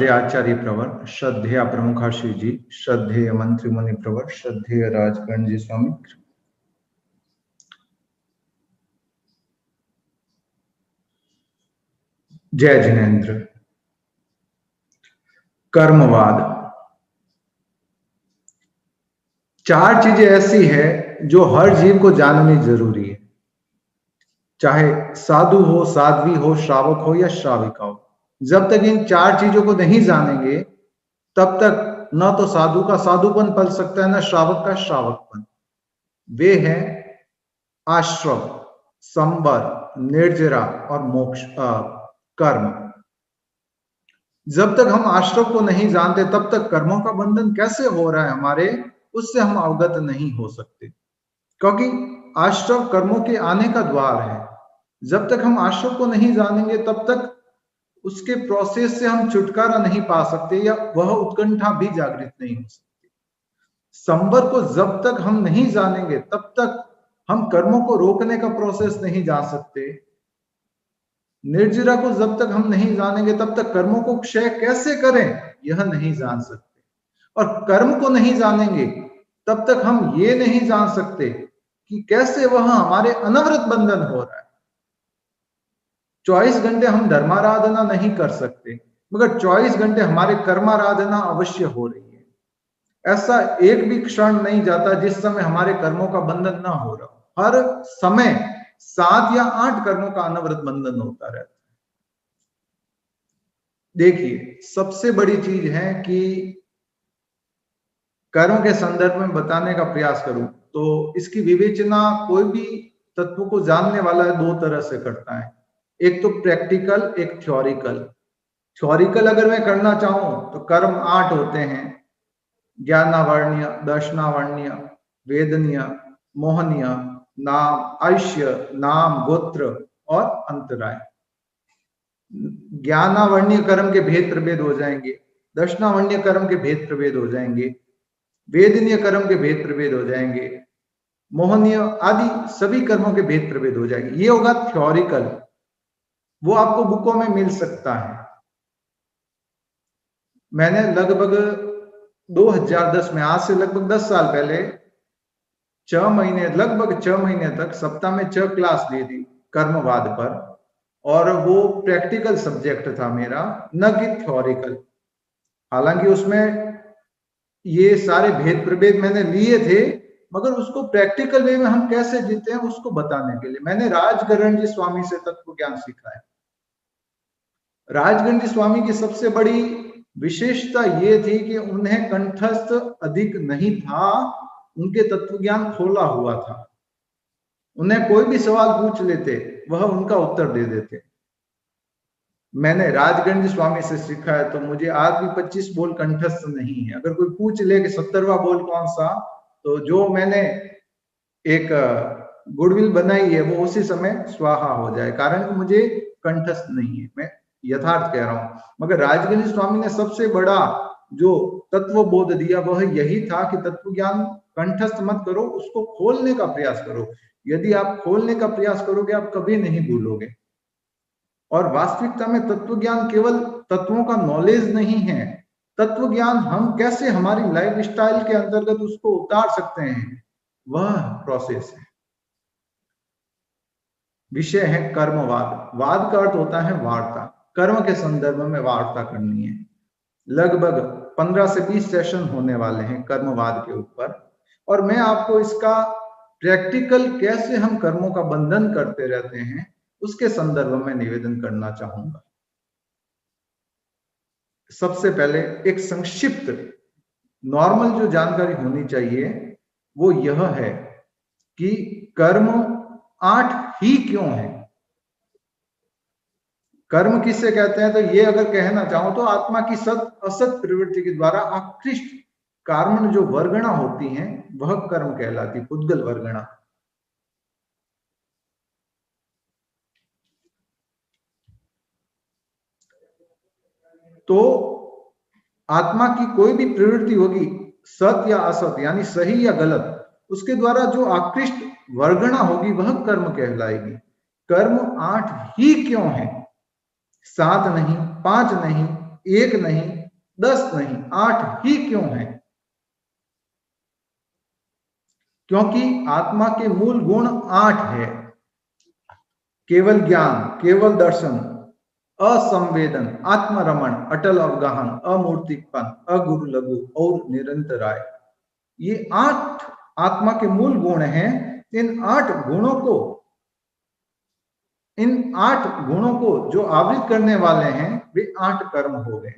श्रद्धेय आचार्य प्रवर, श्रद्धेय प्रमुखाश्री जी, श्रद्धेय मंत्री मुनि प्रवर, श्रद्धेय राजकर्ण जी स्वामी, जय जिनेन्द्र। कर्मवाद, चार चीजें ऐसी है जो हर जीव को जाननी जरूरी है, चाहे साधु हो, साध्वी हो, श्रावक हो या श्राविका हो। जब तक इन चार चीजों को नहीं जानेंगे तब तक न तो साधु का साधुपन पल सकता है, न श्रावक का श्रावकपन। वे हैं आश्रम, संवर, निर्जरा और मोक्ष कर्म। जब तक हम आश्रम को नहीं जानते तब तक कर्मों का बंधन कैसे हो रहा है हमारे, उससे हम अवगत नहीं हो सकते, क्योंकि आश्रम कर्मों के आने का द्वार है। जब तक हम आश्रम को नहीं जानेंगे तब तक उसके प्रोसेस से हम छुटकारा नहीं पा सकते या वह उत्कंठा भी जागृत नहीं हो सकती। संवर को जब तक हम नहीं जानेंगे तब तक हम कर्मों को रोकने का प्रोसेस नहीं जान सकते। निर्जरा को जब तक हम नहीं जानेंगे तब तक कर्मों को क्षय कैसे करें यह नहीं जान सकते, और कर्म को नहीं जानेंगे तब तक हम ये नहीं जान सकते कि कैसे वह हमारे अनवरत बंधन हो रहा है। 24 घंटे हम धर्माराधना नहीं कर सकते, मगर 24 घंटे हमारे कर्माराधना अवश्य हो रही है। ऐसा एक भी क्षण नहीं जाता जिस समय हमारे कर्मों का बंधन ना हो रहा हो। हर समय 7 या 8 कर्मों का अनवरत बंधन होता रहता है। देखिए, सबसे बड़ी चीज है कि कर्म के संदर्भ में बताने का प्रयास करूं तो इसकी विवेचना कोई भी तत्व को जानने वाला है 2 तरह से करता है, एक तो प्रैक्टिकल, एक थ्योरिकल। थ्योरिकल अगर मैं करना चाहूं तो कर्म 8 होते हैं, ज्ञानावर्ण्य, दर्शनावर्ण्य, वेदनीय, मोहनीय, नाम, आयुष्य, नाम, गोत्र और अंतराय। ज्ञानावर्ण्य कर्म के भेद प्रभेद हो जाएंगे, दर्शनावर्ण्य कर्म के भेद प्रभेद हो जाएंगे, वेदनीय कर्म के भेद प्रभेद हो जाएंगे, मोहनीय आदि सभी कर्मों के भेद प्रभेद हो जाएंगे। ये होगा थ्योरिकल, वो आपको बुकों में मिल सकता है। मैंने लगभग 2010 में, आज से लगभग 10 साल पहले, 6 महीने, लगभग 6 महीने तक सप्ताह में 6 क्लास दी थी कर्मवाद पर, और वो प्रैक्टिकल सब्जेक्ट था मेरा, न कि थ्योरिकल। हालांकि उसमें ये सारे भेद प्रभेद मैंने लिए थे, मगर उसको प्रैक्टिकल वे में हम कैसे जीते हैं उसको बताने के लिए मैंने राजकर्ण जी स्वामी से तत्व ज्ञान सीखा है। राजकर्ण जी स्वामी की सबसे बड़ी विशेषता ये थी कि उन्हें कंठस्थ अधिक नहीं था, उनके तत्व ज्ञान खोला हुआ था। उन्हें कोई भी सवाल पूछ लेते, वह उनका उत्तर दे देते। मैंने राजकर्ण जी स्वामी से सीखा है, तो मुझे आज भी 25 बोल कंठस्थ नहीं है। अगर कोई पूछ ले कि 70वां बोल कौन सा, तो जो मैंने एक गुडविल बनाई है वो उसी समय स्वाहा हो जाए, कारण मुझे कंठस्थ नहीं है। मैं यथार्थ कह रहा हूं। मगर राजकर्ण जी स्वामी ने सबसे बड़ा जो तत्व बोध दिया वह यही था कि तत्व ज्ञान कंठस्थ मत करो, उसको खोलने का प्रयास करो। यदि आप खोलने का प्रयास करोगे आप कभी नहीं भूलोगे। और वास्तविकता में तत्व ज्ञान केवल तत्वों का नॉलेज नहीं है, तत्व ज्ञान हम कैसे हमारी लाइफ स्टाइल के अंतर्गत उसको उतार सकते हैं, वह प्रोसेस है। विषय है कर्मवाद। वाद का अर्थ होता है वार्ता, कर्म के संदर्भ में वार्ता करनी है। लगभग 15 से 20 सेशन होने वाले हैं कर्मवाद के ऊपर, और मैं आपको इसका प्रैक्टिकल कैसे हम कर्मों का बंधन करते रहते हैं उसके संदर्भ में निवेदन करना चाहूंगा। सबसे पहले एक संक्षिप्त नॉर्मल जो जानकारी होनी चाहिए वो यह है कि कर्म 8 ही क्यों है। कर्म किससे कहते हैं, तो ये अगर कहना चाहो तो आत्मा की सत असत प्रवृत्ति के द्वारा आकृष्ट कारण जो वर्गणा होती हैं वह कर्म कहलाती, पुद्गल वर्गणा। तो आत्मा की कोई भी प्रवृत्ति होगी, सत या असत यानी सही या गलत, उसके द्वारा जो आकृष्ट वर्गणा होगी वह कर्म कहलाएगी। कर्म 8 ही क्यों है, 7 नहीं, 5 नहीं, 1 नहीं, 10 नहीं, 8 ही क्यों है? क्योंकि आत्मा के मूल गुण 8 है। केवल ज्ञान, केवल दर्शन, असंवेदन, आत्मरमण, अटल अवगाहन, अमूर्तिपन, अगुरु लघु और निरंतराय। ये 8 आत्मा के मूल गुण हैं। इन 8 गुणों को जो आवृत करने वाले हैं वे 8 कर्म हो गए।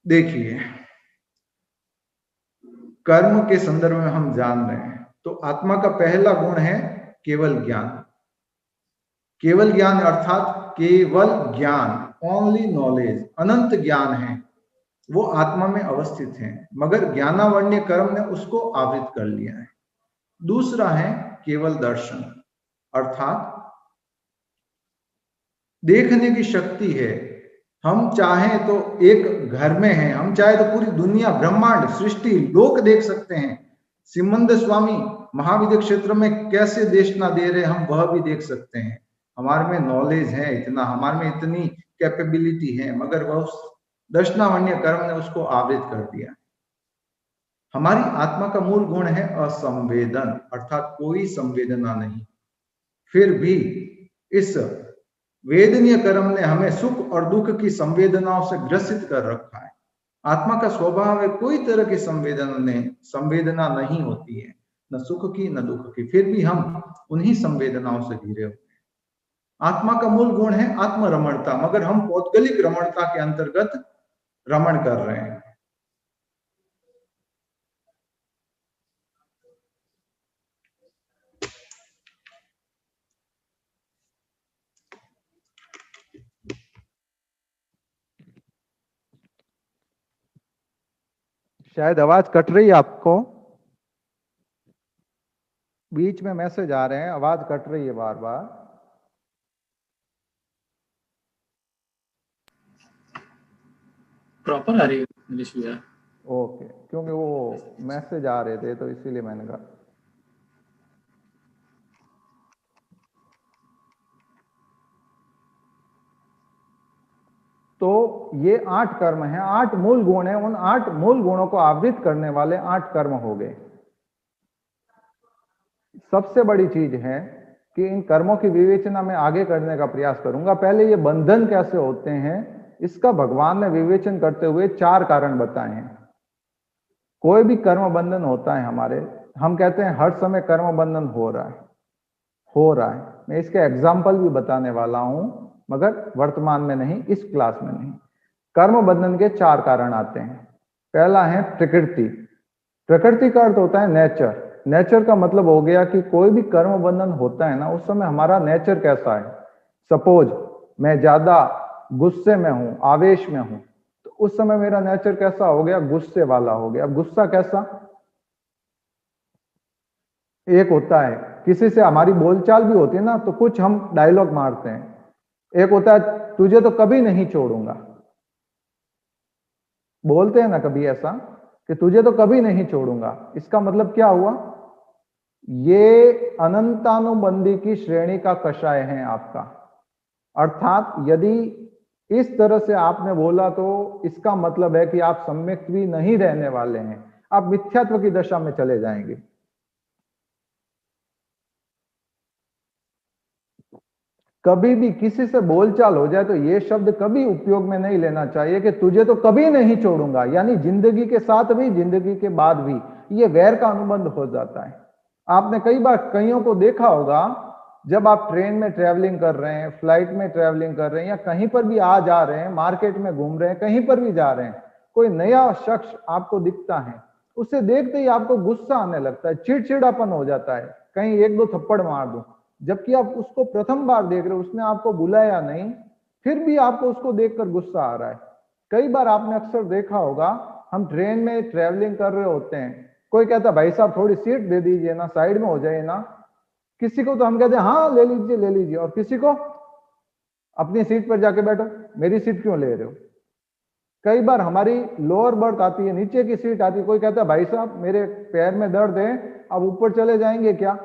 देखिए, कर्म के संदर्भ में हम जान रहे हैं तो आत्मा का पहला गुण है केवल ज्ञान। केवल ज्ञान अर्थात केवल ज्ञान, ओनली नॉलेज, अनंत ज्ञान है, वो आत्मा में अवस्थित है, मगर ज्ञानावण्य कर्म ने उसको आवृत कर लिया है। दूसरा है केवल दर्शन, अर्थात देखने की शक्ति है। हम चाहें तो एक घर में हैं, हम चाहे तो पूरी दुनिया, ब्रह्मांड, सृष्टि, लोक देख सकते हैं। सिमंद स्वामी महाविद्य क्षेत्र में कैसे देशना दे रहे हम वह भी देख सकते हैं। हमारे में नॉलेज है इतना, हमारे में इतनी कैपेबिलिटी है, मगर वह दर्शनावण्य कर्म ने उसको आवृत कर दिया। हमारी आत्मा का मूल गुण है असंवेदन, अर्थात कोई संवेदना नहीं। फिर भी इस वेदनीय कर्म ने हमें सुख और दुख की संवेदनाओं से ग्रसित कर रखा है। आत्मा का स्वभाव है कोई तरह की संवेदना नहीं होती है, न सुख की न दुख की, फिर भी हम उन्हीं संवेदनाओं से घिरे हुए हैं। आत्मा का मूल गुण है आत्मरमणता, मगर हम पौद्गलिक रमणता के अंतर्गत रमण कर रहे हैं। शायद आवाज कट रही है आपको, बीच में मैसेज आ रहे हैं, आवाज कट रही है बार बार। प्रॉपर आ रही है? ओके, क्योंकि वो मैसेज आ रहे थे तो इसीलिए मैंने कहा। तो ये 8 कर्म हैं, 8 मूल गुण हैं, उन 8 मूल गुणों को आवृत करने वाले 8 कर्म हो गए। सबसे बड़ी चीज है कि इन कर्मों की विवेचना में आगे करने का प्रयास करूंगा। पहले ये बंधन कैसे होते हैं इसका भगवान ने विवेचन करते हुए 4 कारण बताए हैं। कोई भी कर्म बंधन होता है हमारे, हम कहते हैं हर समय कर्म बंधन हो रहा है। मैं इसके एग्जाम्पल भी बताने वाला हूं, मगर वर्तमान में नहीं, इस क्लास में नहीं। कर्म बंधन के 4 कारण आते हैं। पहला है प्रकृति। प्रकृति का अर्थ होता है नेचर। नेचर का मतलब हो गया कि कोई भी कर्म बंधन होता है ना, उस समय हमारा नेचर कैसा है। सपोज मैं ज्यादा गुस्से में हूं, आवेश में हूं, तो उस समय मेरा नेचर कैसा हो गया, गुस्से वाला हो गया। गुस्सा कैसा, एक होता है किसी से हमारी बोलचाल भी होती है ना, तो कुछ हम डायलॉग मारते हैं। एक होता है तुझे तो कभी नहीं छोड़ूंगा, बोलते हैं ना कभी ऐसा कि तुझे तो कभी नहीं छोड़ूंगा। इसका मतलब क्या हुआ, ये अनंतानुबंधी की श्रेणी का कषाय है आपका। अर्थात यदि इस तरह से आपने बोला तो इसका मतलब है कि आप सम्यक भी नहीं रहने वाले हैं, आप मिथ्यात्व की दशा में चले जाएंगे। कभी भी किसी से बोलचाल हो जाए तो ये शब्द कभी उपयोग में नहीं लेना चाहिए कि तुझे तो कभी नहीं छोड़ूंगा, यानी जिंदगी के साथ भी जिंदगी के बाद भी, ये वैर का अनुबंध हो जाता है। आपने कई बार कईयों को देखा होगा, जब आप ट्रेन में ट्रेवलिंग कर रहे हैं, फ्लाइट में ट्रेवलिंग कर रहे हैं, या कहीं पर भी आ जा रहे हैं, मार्केट में घूम रहे हैं, कहीं पर भी जा रहे हैं, कोई नया शख्स आपको दिखता है, उसे देखते ही आपको गुस्सा आने लगता है, चिड़चिड़ापन हो जाता है, कहीं 1-2 थप्पड़ मार दो। जबकि आप उसको प्रथम बार देख रहे हो, उसने आपको बुलाया नहीं, फिर भी आपको उसको देखकर गुस्सा आ रहा है। कई बार आपने अक्सर देखा होगा, हम ट्रेन में ट्रेवलिंग कर रहे होते हैं, कोई कहता भाई साहब थोड़ी सीट दे दीजिए ना, साइड में हो जाए ना। किसी को तो हम कहते हैं हाँ ले लीजिए, और किसी को अपनी सीट पर जाके बैठो, मेरी सीट क्यों ले रहे हो। कई बार हमारी लोअर बर्थ आती है, नीचे की सीट आती है, कोई कहता है भाई साहब मेरे पैर में दर्द है, अब ऊपर चले जाएंगे क्या।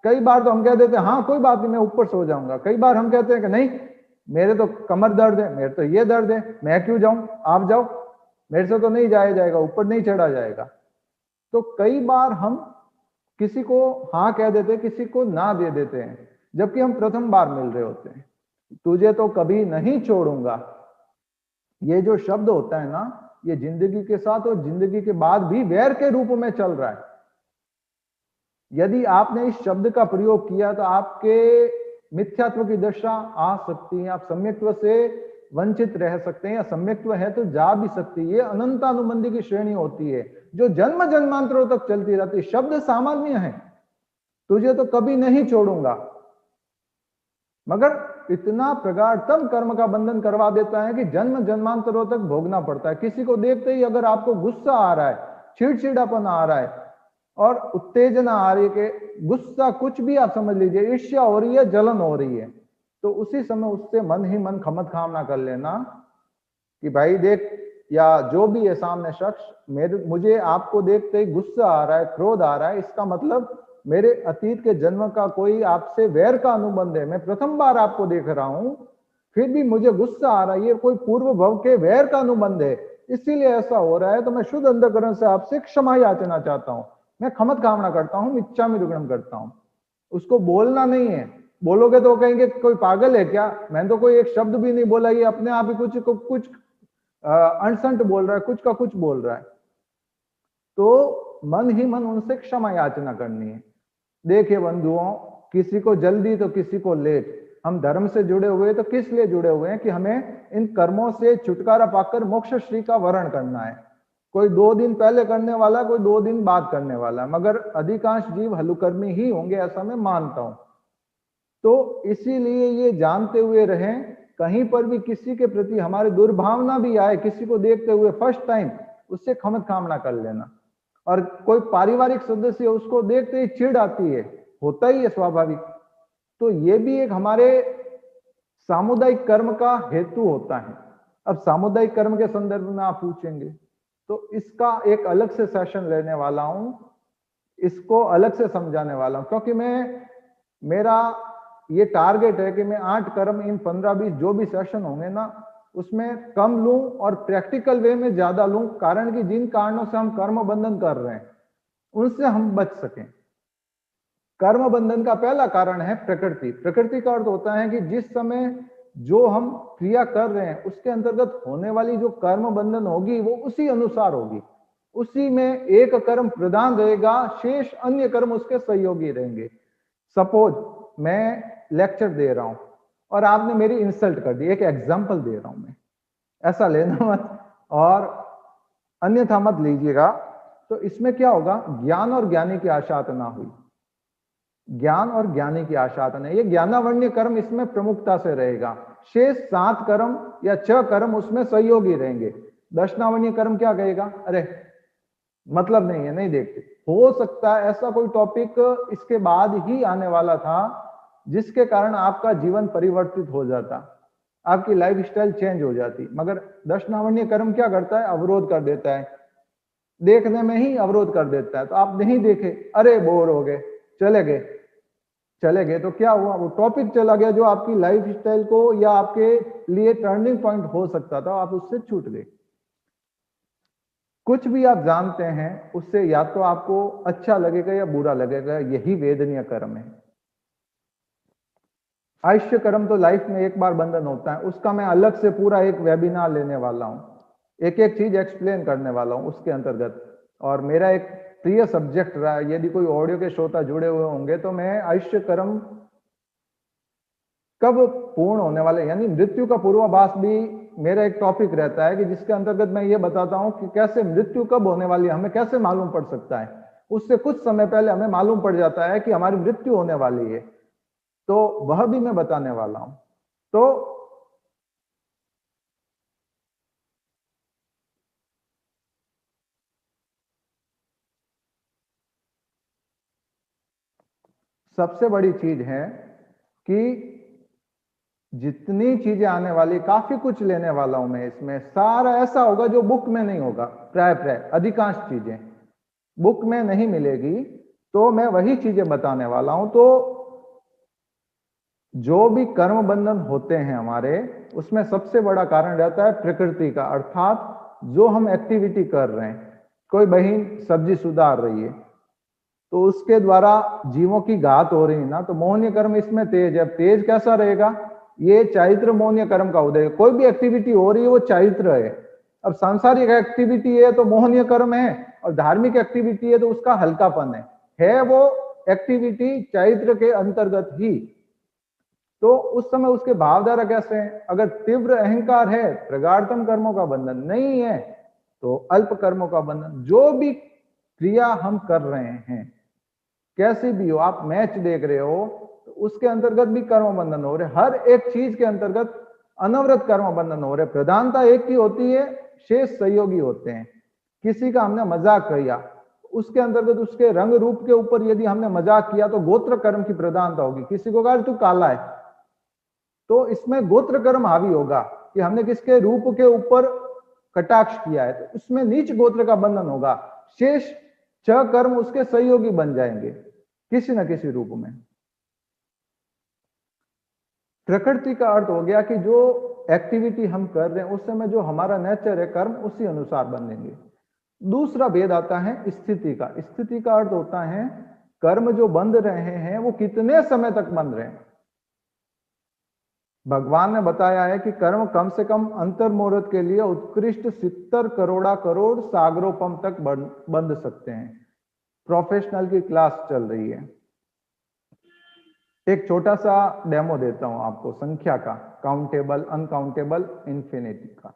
कई बार तो हम कह देते हैं हाँ कोई बात नहीं मैं ऊपर सो जाऊंगा। कई बार हम कहते हैं कि नहीं मेरे तो कमर दर्द है, मेरे तो ये दर्द है, मैं क्यों जाऊं, आप जाओ, मेरे से तो नहीं जाया जाएगा, ऊपर नहीं चढ़ा जाएगा। तो कई बार हम किसी को हाँ कह देते, किसी को ना दे देते हैं, जबकि हम प्रथम बार मिल रहे होते हैं। तुझे तो कभी नहीं छोड़ूंगा, ये जो शब्द होता है ना, ये जिंदगी के साथ और जिंदगी के बाद भी वैर के रूप में चल रहा है। यदि आपने इस शब्द का प्रयोग किया तो आपके मिथ्यात्व की दशा आ सकती है, आप सम्यक्त्व से वंचित रह सकते हैं, या सम्यक्त्व है तो जा भी सकती है। ये अनंतानुबंधी की श्रेणी होती है जो जन्म जन्मांतरों तक चलती रहती है। शब्द सामान्य है, तुझे तो कभी नहीं छोड़ूंगा, मगर इतना प्रगाढ़तम कर्म का बंधन करवा देता है कि जन्म जन्मांतरों तक भोगना पड़ता है। किसी को देखते ही अगर आपको गुस्सा आ रहा है, चिड़चिड़ापन आ रहा है और उत्तेजना आ रही है, कि गुस्सा कुछ भी आप समझ लीजिए, ईर्ष्या हो रही है, जलन हो रही है, तो उसी समय उससे मन ही मन खमत खामना कर लेना कि भाई देख, या जो भी है सामने शख्स, मुझे आपको देखते ही गुस्सा आ रहा है, क्रोध आ रहा है, इसका मतलब मेरे अतीत के जन्म का कोई आपसे वैर का अनुबंध है। मैं प्रथम बार आपको देख रहा हूं, फिर भी मुझे गुस्सा आ रहा है, ये कोई पूर्व भव के वैर का अनुबंध है, इसीलिए ऐसा हो रहा है। तो मैं शुद्ध अंतःकरण से आपसे क्षमा याचना चाहता हूं, मैं खमत कामना करता हूं, इच्छामि दुक्कडम करता हूं। उसको बोलना नहीं है, बोलोगे तो कहेंगे कोई पागल है क्या, मैंने तो कोई एक शब्द भी नहीं बोला, ये अपने आप ही कुछ अनसंट बोल रहा है, कुछ का कुछ बोल रहा है। तो मन ही मन उनसे क्षमा याचना करनी है। देखिए बंधुओं, किसी को जल्दी तो किसी को लेट, हम धर्म से जुड़े हुए तो किस लिए जुड़े हुए हैं कि हमें इन कर्मों से छुटकारा पाकर मोक्ष श्री का वर्ण करना है। कोई 2 दिन पहले करने वाला, कोई 2 दिन बाद करने वाला, मगर अधिकांश जीव हलुकर्मी ही होंगे, ऐसा मैं मानता हूं। तो इसीलिए ये जानते हुए रहें, कहीं पर भी किसी के प्रति हमारी दुर्भावना भी आए, किसी को देखते हुए फर्स्ट टाइम, उससे खमत कामना कर लेना। और कोई पारिवारिक सदस्य, उसको देखते ही चिढ़ आती है, होता ही है स्वाभाविक, तो ये भी एक हमारे सामुदायिक कर्म का हेतु होता है। अब सामुदायिक कर्म के संदर्भ में आप पूछेंगे तो इसका एक अलग से सेशन लेने वाला हूं, इसको अलग से समझाने वाला हूं, क्योंकि मेरा ये टारगेट है कि मैं 8 कर्म इन 15-20 जो भी सेशन होंगे ना, उसमें कम लूं और प्रैक्टिकल वे में ज्यादा लूं, कारण कि जिन कारणों से हम कर्म बंधन कर रहे हैं उनसे हम बच सकें। कर्म बंधन का पहला कारण है प्रकृति। प्रकृति का अर्थ होता है कि जिस समय जो हम क्रिया कर रहे हैं उसके अंतर्गत होने वाली जो कर्म बंधन होगी वो उसी अनुसार होगी, उसी में एक कर्म प्रधान रहेगा, शेष अन्य कर्म उसके सहयोगी रहेंगे। सपोज मैं लेक्चर दे रहा हूं और आपने मेरी इंसल्ट कर दी, एक एग्जांपल दे रहा हूं मैं, ऐसा लेना मत और अन्यथा मत लीजिएगा। तो इसमें क्या होगा, ज्ञान और ज्ञानी की आशात ना हुई, ज्ञान और ज्ञानी की आशात नहीं, ये ज्ञानावण्य कर्म इसमें प्रमुखता से रहेगा, शेष 7 कर्म या 6 कर्म उसमें सहयोगी रहेंगे। दर्शनावण्य कर्म क्या कहेगा, अरे मतलब नहीं है, नहीं देखते। हो सकता है ऐसा कोई टॉपिक इसके बाद ही आने वाला था जिसके कारण आपका जीवन परिवर्तित हो जाता, आपकी लाइफस्टाइल चेंज हो जाती, मगर दर्शनावण्य कर्म क्या करता है, अवरोध कर देता है, देखने में ही अवरोध कर देता है। तो आप नहीं देखे, अरे बोर हो गए, चले गए तो क्या हुआ, वो टॉपिक चला गया जो आपकी लाइफस्टाइल को या आपके लिए टर्निंग पॉइंट हो सकता था, आप उससे छूट गए। कुछ भी आप जानते हैं उससे या तो आपको अच्छा लगेगा या बुरा लगेगा, यही वेदनीय कर्म है। आयुष्य कर्म तो लाइफ में एक बार बंधन होता है, उसका मैं अलग से पूरा एक वेबिनार लेने वाला हूं, एक एक चीज एक्सप्लेन करने वाला हूं उसके अंतर्गत। और मेरा एक प्रिय सब्जेक्ट रहा है, यदि कोई ऑडियो के श्रोता जुड़े हुए होंगे तो मैं आयुष्य कर्म कब पूर्ण होने वाले, यानी मृत्यु का पूर्वाभास भी मेरा एक टॉपिक रहता है, कि जिसके अंतर्गत मैं ये बताता हूं कि कैसे मृत्यु कब होने वाली है, हमें कैसे मालूम पड़ सकता है। उससे कुछ समय पहले हमें मालूम पड़ जाता है कि हमारी मृत्यु होने वाली है, तो वह भी मैं बताने वाला हूं। तो सबसे बड़ी चीज है कि जितनी चीजें आने वाली, काफी कुछ लेने वाला हूं मैं इसमें, सारा ऐसा होगा जो बुक में नहीं होगा। प्राय अधिकांश चीजें बुक में नहीं मिलेगी, तो मैं वही चीजें बताने वाला हूं। तो जो भी कर्म बंधन होते हैं हमारे, उसमें सबसे बड़ा कारण रहता है प्रकृति का, अर्थात जो हम एक्टिविटी कर रहे हैं। कोई बहन सब्जी सुधार रही है तो उसके द्वारा जीवों की घात हो रही है ना, तो मोहनीय कर्म इसमें तेज है। अब तेज कैसा रहेगा, ये चारित्र मोहनीय कर्म का उदय। कोई भी एक्टिविटी हो रही है वो चारित्र है। अब सांसारिक एक्टिविटी है तो मोहनीय कर्म है, और धार्मिक एक्टिविटी है तो उसका हल्कापन है वो एक्टिविटी चारित्र के अंतर्गत ही। तो उस समय उसके भावधारा कैसे हैं? अगर तीव्र अहंकार है, प्रगाढ़तम कर्मों का बंधन, नहीं है तो अल्प कर्मों का बंधन। जो भी क्रिया हम कर रहे हैं, कैसी भी हो, आप मैच देख रहे हो तो उसके अंतर्गत भी कर्म बंधन हो रहे। हर एक चीज के अंतर्गत अनवरत कर्म बंधन हो रहे। प्रधानता एक की होती है, शेष सहयोगी होते हैं। किसी का हमने मजाक किया, उसके अंतर्गत उसके रंग रूप के ऊपर यदि हमने मजाक किया तो गोत्र कर्म की प्रधानता होगी। किसी को कहा तू काला है तो इसमें गोत्र कर्म हावी होगा कि हमने किसके रूप के ऊपर कटाक्ष किया है, तो उसमें नीच गोत्र का बंधन होगा। शेष 6 कर्म उसके सहयोगी बन जाएंगे किसी न किसी रूप में। प्रकृति का अर्थ हो गया कि जो एक्टिविटी हम कर रहे हैं उस समय जो हमारा नेचर है, कर्म उसी अनुसार बनेंगे। दूसरा भेद आता है स्थिति का। स्थिति का अर्थ होता है कर्म जो बंध रहे हैं वो कितने समय तक बंध रहे हैं। भगवान ने बताया है कि कर्म कम से कम अंतर्मुहूर्त के लिए उत्कृष्ट 70 करोड़ करोड़ सागरोपम तक बंध सकते हैं। प्रोफेशनल की क्लास चल रही है। एक छोटा सा डेमो देता हूं आपको संख्या का, काउंटेबल, अनकाउंटेबल, इन्फिनिटी का।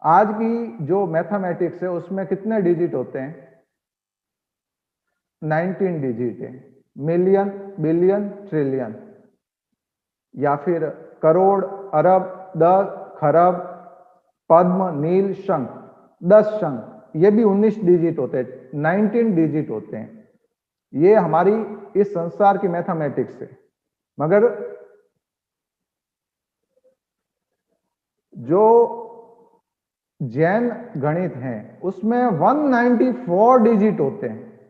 आज की जो मैथमेटिक्स है उसमें कितने डिजिट होते हैं? 19 डिजिट है। मिलियन, बिलियन, ट्रिलियन, या फिर करोड़, अरब, दस, खरब, पद्म, नील, शंख, 10 शंख, ये भी 19 डिजिट होते हैं, 19 डिजिट होते हैं। ये हमारी इस संसार की मैथमेटिक्स है। मगर जो जैन गणित है उसमें 194 डिजिट होते हैं।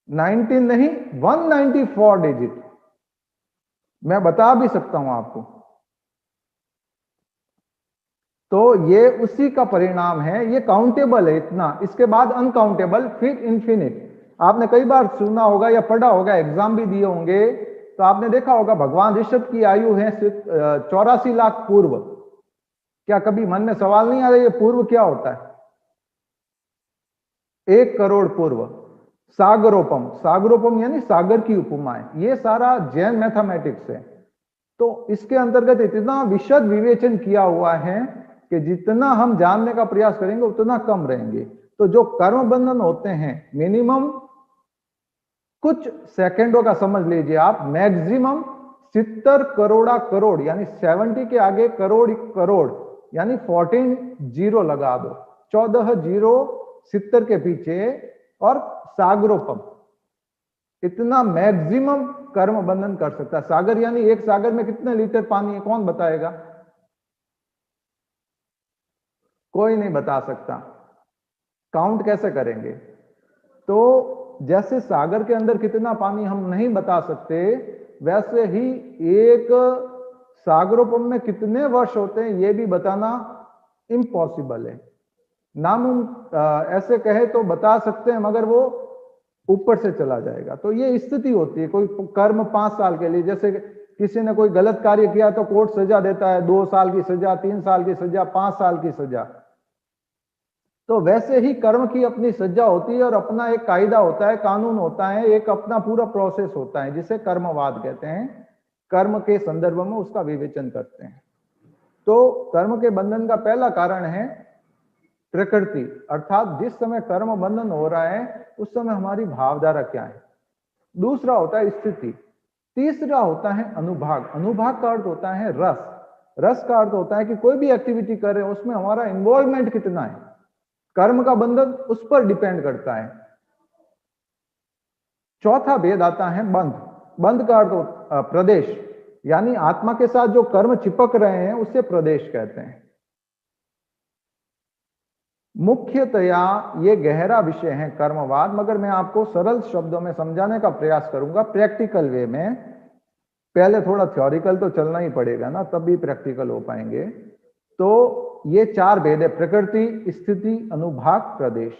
19 नहीं, 194 डिजिट। मैं बता भी सकता हूं आपको। तो ये उसी का परिणाम है। ये काउंटेबल है इतना, इसके बाद अनकाउंटेबल, फिर इन्फिनिट। आपने कई बार सुना होगा या पढ़ा होगा, एग्जाम भी दिए होंगे तो आपने देखा होगा भगवान ऋषभ की आयु है 84 लाख पूर्व। क्या कभी मन में सवाल नहीं आ रहा ये पूर्व क्या होता है? 1 करोड़ पूर्व। सागरोपम, सागरोपम यानी सागर की उपमाएं, ये सारा जैन मैथमेटिक्स है। तो इसके अंतर्गत इतना विशद विवेचन किया हुआ है कि जितना हम जानने का प्रयास करेंगे उतना कम रहेंगे। तो जो कर्म बंधन होते हैं मिनिमम कुछ सेकंडों का समझ लीजिए आप, मैक्सिमम 70 करोड़ करोड़, यानी 70 के आगे करोड़ करोड़, यानी 14 जीरो लगा दो, 14 जीरो 70 के पीछे, और सागरोपम, इतना मैक्सिमम कर्म बंधन कर सकता है। सागर यानी एक सागर में कितने लीटर पानी है, कौन बताएगा? कोई नहीं बता सकता। काउंट कैसे करेंगे? तो जैसे सागर के अंदर कितना पानी हम नहीं बता सकते, वैसे ही एक सागरोपम में कितने वर्ष होते हैं ये भी बताना इम्पॉसिबल है। ऐसे कहे तो बता सकते हैं मगर वो ऊपर से चला जाएगा। तो ये स्थिति होती है। कोई कर्म 5 साल के लिए, जैसे किसी ने कोई गलत कार्य किया तो कोर्ट सजा देता है, 2 साल की सजा, 3 साल की सजा, 5 साल की सजा। तो वैसे ही कर्म की अपनी सजा होती है और अपना एक कायदा होता है, कानून होता है, एक अपना पूरा प्रोसेस होता है जिसे कर्मवाद कहते हैं। कर्म के संदर्भ में उसका विवेचन करते हैं। तो कर्म के बंधन का पहला कारण है प्रकृति, अर्थात जिस समय कर्म बंधन हो रहा है उस समय हमारी भावधारा क्या है। दूसरा होता है स्थिति। तीसरा होता है अनुभाग। अनुभाग का अर्थ होता है रस। रस का अर्थ होता है कि कोई भी एक्टिविटी कर रहे हैं उसमें हमारा इन्वॉल्वमेंट कितना है। कर्म का बंधन उस पर डिपेंड करता है। चौथा भेद आता है बंध। बंध का अर्थ प्रदेश, यानी आत्मा के साथ जो कर्म चिपक रहे हैं उसे प्रदेश कहते हैं। मुख्यतया ये गहरा विषय है कर्मवाद, मगर मैं आपको सरल शब्दों में समझाने का प्रयास करूंगा प्रैक्टिकल वे में। पहले थोड़ा थ्योरिकल तो चलना ही पड़ेगा ना, तब भी प्रैक्टिकल हो पाएंगे। तो ये 4 भेद है, प्रकृति, स्थिति, अनुभाग, प्रदेश।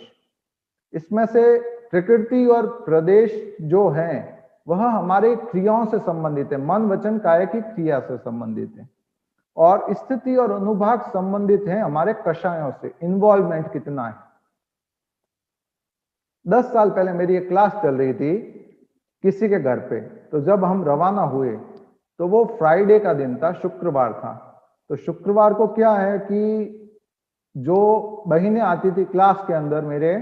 इसमें से प्रकृति और प्रदेश जो है वह हमारे क्रियाओं से संबंधित है, मन वचन काया की क्रिया से संबंधित है। और स्थिति और अनुभाग संबंधित है हमारे कषायों से, इन्वॉल्वमेंट कितना है। 10 साल पहले मेरी एक क्लास चल रही थी किसी के घर पे, तो जब हम रवाना हुए तो वो फ्राइडे का दिन था, शुक्रवार था। तो शुक्रवार को क्या है कि जो बहनें आती थी क्लास के अंदर मेरे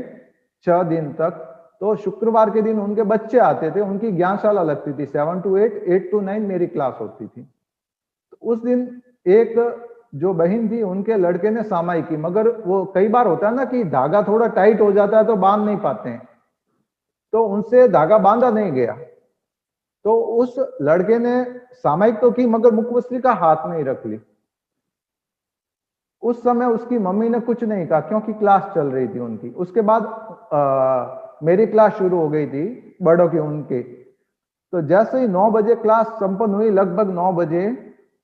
6 दिन तक, तो शुक्रवार के दिन उनके बच्चे आते थे, उनकी ज्ञानशाला लगती थी, 7 to 8, 8 to 9 मेरी क्लास होती थी। तो उस दिन एक जो बहन थी उनके लड़के ने सामाई की, मगर वो कई बार होता है ना कि धागा थोड़ा टाइट हो जाता है तो बांध नहीं पाते हैं, तो उनसे धागा बांधा नहीं गया। तो उस लड़के ने सामायिक तो की मगर मुखवस्त्रिका हाथ में ही रख ली। उस समय उसकी मम्मी ने कुछ नहीं कहा क्योंकि क्लास चल रही थी उनकी। उसके बाद मेरी क्लास शुरू हो गई थी बड़ों की उनके। तो जैसे ही 9 बजे क्लास संपन्न हुई, लगभग 9 बजे,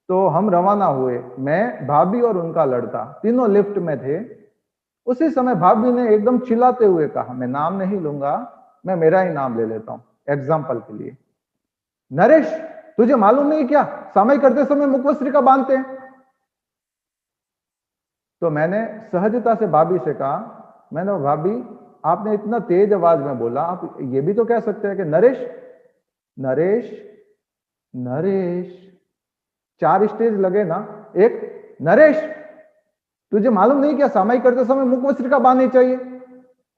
तो हम रवाना हुए, मैं, भाभी और उनका लड़का, तीनों लिफ्ट में थे। उसी समय भाभी ने एकदम चिल्लाते हुए कहा, मैं नाम नहीं लूंगा, मैं मेरा ही नाम ले लेता हूं एग्जाम्पल के लिए, नरेश तुझे मालूम नहीं क्या सामाई करते समय मुखवस्त्रिका बांधते हैं? तो मैंने सहजता से भाभी से कहा, मैंने भाभी आपने इतना तेज आवाज में बोला, आप ये भी तो कह सकते हैं कि नरेश नरेश नरेश। 4 स्टेज लगे ना। एक, नरेश तुझे मालूम नहीं क्या सामाई करते समय मुखवस्त्रिका बांधनी चाहिए।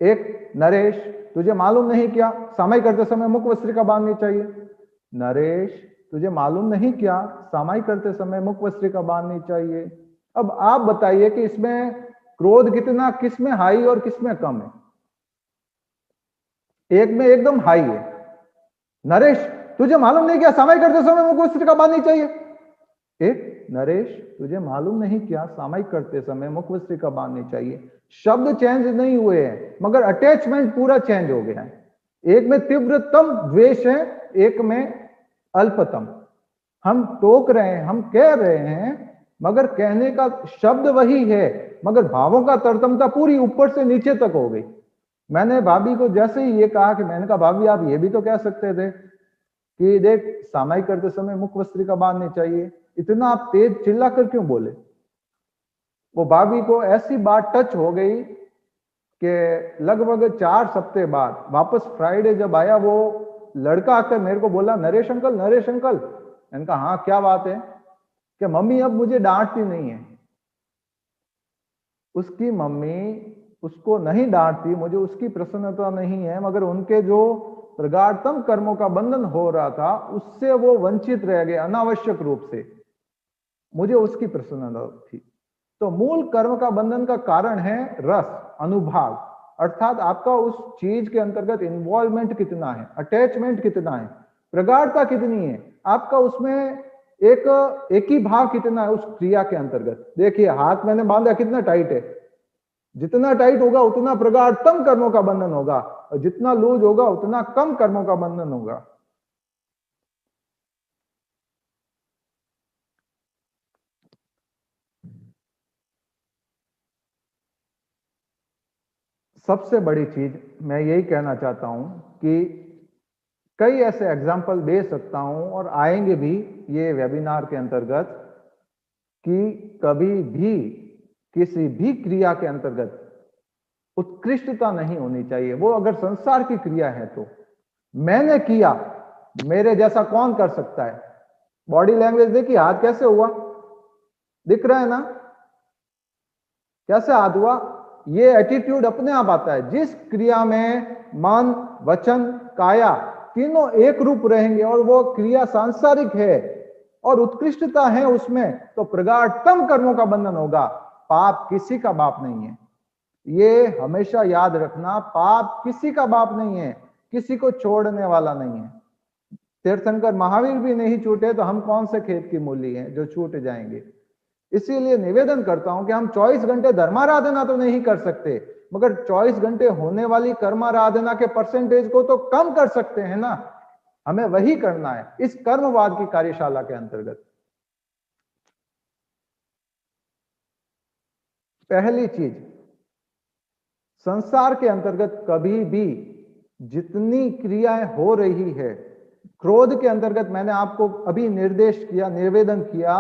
एक, नरेश तुझे मालूम नहीं क्या सामाई करते समय मुखवस्त्रिका बांधनी चाहिए। नरेश तुझे मालूम नहीं क्या सामाई करते समय मुखवस्त्रिका बांधनी चाहिए। अब आप बताइए कि इसमें क्रोध कितना, किसमें हाई और किसमें कम है? एक में एकदम हाई है, नरेश तुझे मालूम नहीं क्या सामाई करते समय मुखवस्त्रिका बांधनी चाहिए। एक, नरेश तुझे मालूम नहीं क्या सामाई करते समय मुखवस्त्रिका बांधनी चाहिए। शब्द चेंज नहीं हुए हैं मगर अटैचमेंट पूरा चेंज हो गया है। एक में तीव्रतम द्वेष है, एक में अल्पतम। हम टोक रहे हैं, हम कह रहे हैं, मगर कहने का शब्द वही है, मगर भावों का तरतमता पूरी ऊपर से नीचे तक हो गई। मैंने भाभी को जैसे ही ये कहा कि मैंने कहा भाभी आप ये भी तो कह सकते थे कि देख सामाई करते समय मुखवस्त्रिका बांधनी चाहिए, इतना आप तेज चिल्ला कर क्यों बोले? वो भाभी को ऐसी बात टच हो गई कि लगभग 4 सप्ताह बाद वापस फ्राइडे जब आया, वो लड़का आकर मेरे को बोला, नरेश अंकल नरेश अंकल। मैंने कहा हाँ क्या बात है? कि मम्मी अब मुझे डांटती नहीं है। उसकी मम्मी उसको नहीं डांटती, मुझे उसकी प्रसन्नता नहीं है, मगर उनके जो प्रगाढ़तम कर्मों का बंधन हो रहा था उससे वो वंचित रह गए अनावश्यक रूप से, मुझे उसकी प्रसन्नता थी। तो मूल कर्म का बंधन का कारण है रस, अनुभाग, अर्थात आपका उस चीज के अंतर्गत इन्वॉल्वमेंट कितना है, अटैचमेंट कितना है, प्रगाढ़ता कितनी है, आपका उसमें एक ही भाव कितना है उस क्रिया के अंतर्गत। देखिए हाथ मैंने बांधा कितना टाइट है, जितना टाइट होगा उतना प्रगाढ़तम कर्मों का बंधन होगा, और जितना लूज होगा उतना कम कर्मों का बंधन होगा। सबसे बड़ी चीज मैं यही कहना चाहता हूं कि कई ऐसे एग्जाम्पल दे सकता हूं और आएंगे भी ये वेबिनार के अंतर्गत कि कभी भी किसी भी क्रिया के अंतर्गत उत्कृष्टता नहीं होनी चाहिए। वो अगर संसार की क्रिया है तो मैंने किया, मेरे जैसा कौन कर सकता है? बॉडी लैंग्वेज देखिए, हाथ कैसे हुआ, दिख रहा है ना कैसे हाथ हुआ? ये एटीट्यूड अपने आप आता है। जिस क्रिया में मन वचन काया तीनों एक रूप रहेंगे और वो क्रिया सांसारिक है और उत्कृष्टता है उसमें, तो प्रगाढ़तम कर्मों का बंधन होगा। पाप किसी का बाप नहीं है, ये हमेशा याद रखना। पाप किसी का बाप नहीं है, किसी को छोड़ने वाला नहीं है। तीर्थंकर महावीर भी नहीं छूटे तो हम कौन से खेत की मूली हैं जो छूट जाएंगे। इसीलिए निवेदन करता हूं कि हम 24 घंटे धर्माराधना तो नहीं कर सकते, मगर 24 घंटे होने वाली कर्माराधना के परसेंटेज को तो कम कर सकते हैं ना। हमें वही करना है इस कर्मवाद की कार्यशाला के अंतर्गत। पहली चीज, संसार के अंतर्गत कभी भी जितनी क्रियाएं हो रही है, क्रोध के अंतर्गत मैंने आपको अभी निर्देश किया, निवेदन किया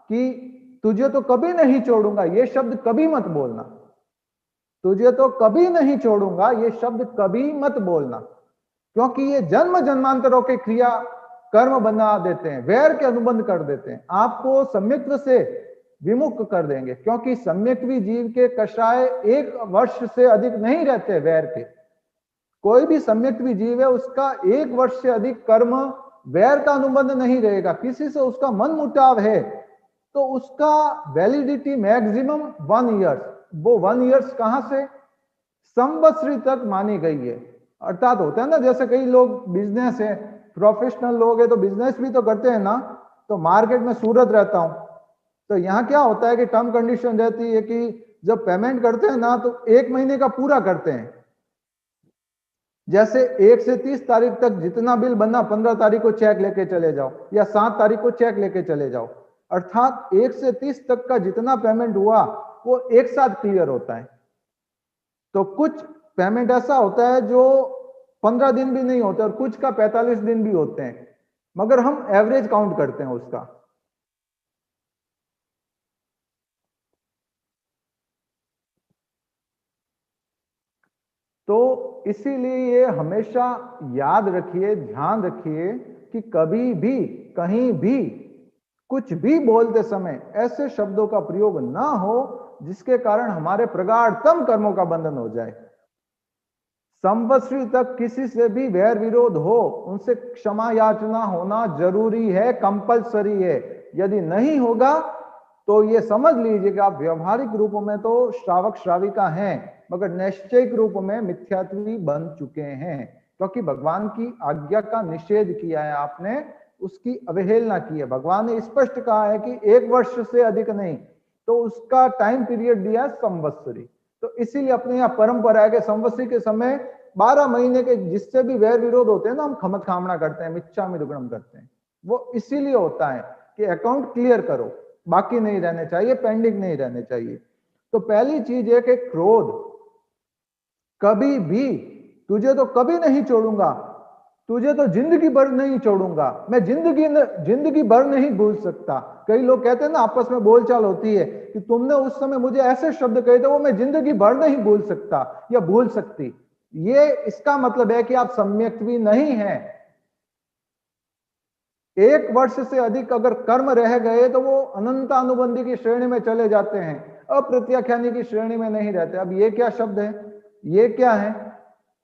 कि तुझे तो कभी नहीं छोड़ूंगा, ये शब्द कभी मत बोलना। तुझे तो कभी नहीं छोड़ूंगा, ये शब्द कभी मत बोलना, क्योंकि ये जन्म जन्मांतरों के क्रिया कर्म बना देते हैं, वैर के अनुबंध कर देते हैं, आपको सम्यक्त्व से विमुख कर देंगे। क्योंकि सम्यक्वी जीव के कषाय 1 वर्ष से अधिक नहीं रहते वैर के। कोई भी सम्यक्वी जीव है, उसका 1 वर्ष से अधिक कर्म वैर का अनुबंध नहीं रहेगा। किसी से उसका मन मुटाव है तो उसका वैलिडिटी मैक्सिमम 1 ईयर। वो 1 ईयर्स कहां से? संवत्सरी तक मानी गई है। अर्थात होता है ना, जैसे कई लोग बिजनेस है, प्रोफेशनल लोग है तो बिजनेस भी तो करते हैं ना। तो मार्केट में सूरत रहता हूं, तो यहां क्या होता है कि टर्म कंडीशन रहती है कि जब पेमेंट करते हैं ना तो 1 महीने का पूरा करते हैं। जैसे 1 से 30 तारीख तक जितना बिल बना 15 तारीख को चेक लेके चले जाओ, या 7 तारीख को चेक लेके चले जाओ। अर्थात 1 से 30 तक का जितना पेमेंट हुआ वो एक साथ क्लियर होता है। तो कुछ पेमेंट ऐसा होता है जो 15 दिन भी नहीं होते और कुछ का 45 दिन भी होते हैं, मगर हम एवरेज काउंट करते हैं उसका। तो इसीलिए ये हमेशा याद रखिए, ध्यान रखिए कि कभी भी कहीं भी कुछ भी बोलते समय ऐसे शब्दों का प्रयोग ना हो जिसके कारण हमारे प्रगाढ़तम कर्मों का बंधन हो जाए। संवत्सरी तक किसी से भी वैर विरोध हो, उनसे क्षमा याचना होना जरूरी है, कंपलसरी है। यदि नहीं होगा तो ये समझ लीजिए कि आप व्यवहारिक रूप में तो श्रावक श्राविका हैं, मगर निश्चयिक रूप में मिथ्यात्वी बन चुके हैं, क्योंकि भगवान की आज्ञा का निषेध किया है आपने, उसकी अवहेलना की है। भगवान ने स्पष्ट कहा है कि 1 वर्ष से अधिक नहीं, तो उसका टाइम पीरियड दिया है संवत्सरी। तो इसीलिए अपने यहाँ परंपरा है कि संवत्सरी के समय 12 महीने के जिससे भी वैर विरोध होते हैं ना, हम खमत खामना करते हैं, मिच्छामि दुक्कडम करते हैं। वो इसीलिए होता है कि अकाउंट क्लियर करो, बाकी नहीं रहने चाहिए, पेंडिंग नहीं रहने चाहिए। तो पहली चीज है कि क्रोध कभी भी, तुझे तो कभी नहीं छोड़ूंगा, तुझे तो जिंदगी भर नहीं छोड़ूंगा, मैं जिंदगी भर नहीं भूल सकता। कई लोग कहते हैं ना, आपस में बोलचाल होती है कि तुमने उस समय मुझे ऐसे शब्द कहे थे वो मैं जिंदगी भर नहीं भूल सकता या भूल सकती। ये इसका मतलब है कि आप सम्यक्त्वी नहीं हैं। 1 वर्ष से अधिक अगर कर्म रह गए तो वो अनंतानुबंधी की श्रेणी में चले जाते हैं, अप्रत्याख्यानी की श्रेणी में नहीं रहते। अब ये क्या शब्द है, ये क्या है?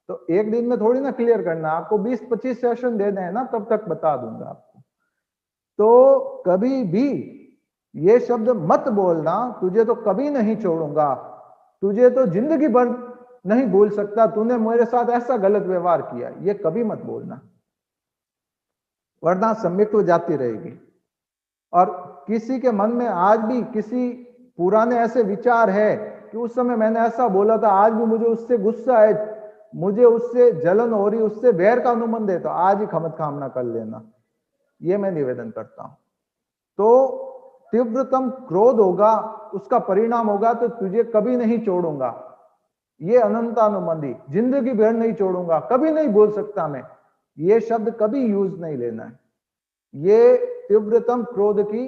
तो एक दिन में थोड़ी ना क्लियर करना, आपको 20-25 सेशन दे दें ना, तब तक बता दूंगा आपको। तो कभी भी ये शब्द मत बोलना, तुझे तो कभी नहीं छोड़ूंगा, तुझे तो जिंदगी भर नहीं भूल सकता, तूने मेरे साथ ऐसा गलत व्यवहार किया, ये कभी मत बोलना, वरना सम्यक्त्व जाती रहेगी। और किसी के मन में आज भी किसी पुराने ऐसे विचार है कि उस समय मैंने ऐसा बोला था, आज भी मुझे उससे गुस्सा है, मुझे उससे जलन हो रही, उससे वैर का अनुबंध है, तो आज ही खमत कामना कर लेना, ये मैं निवेदन करता हूं। तो तीव्रतम क्रोध होगा, उसका परिणाम होगा तो तुझे कभी नहीं छोड़ूंगा, ये अनंतानुबंधी, जिंदगी भर नहीं छोड़ूंगा, कभी नहीं बोल सकता मैं, ये शब्द कभी यूज नहीं लेना है। ये तीव्रतम क्रोध की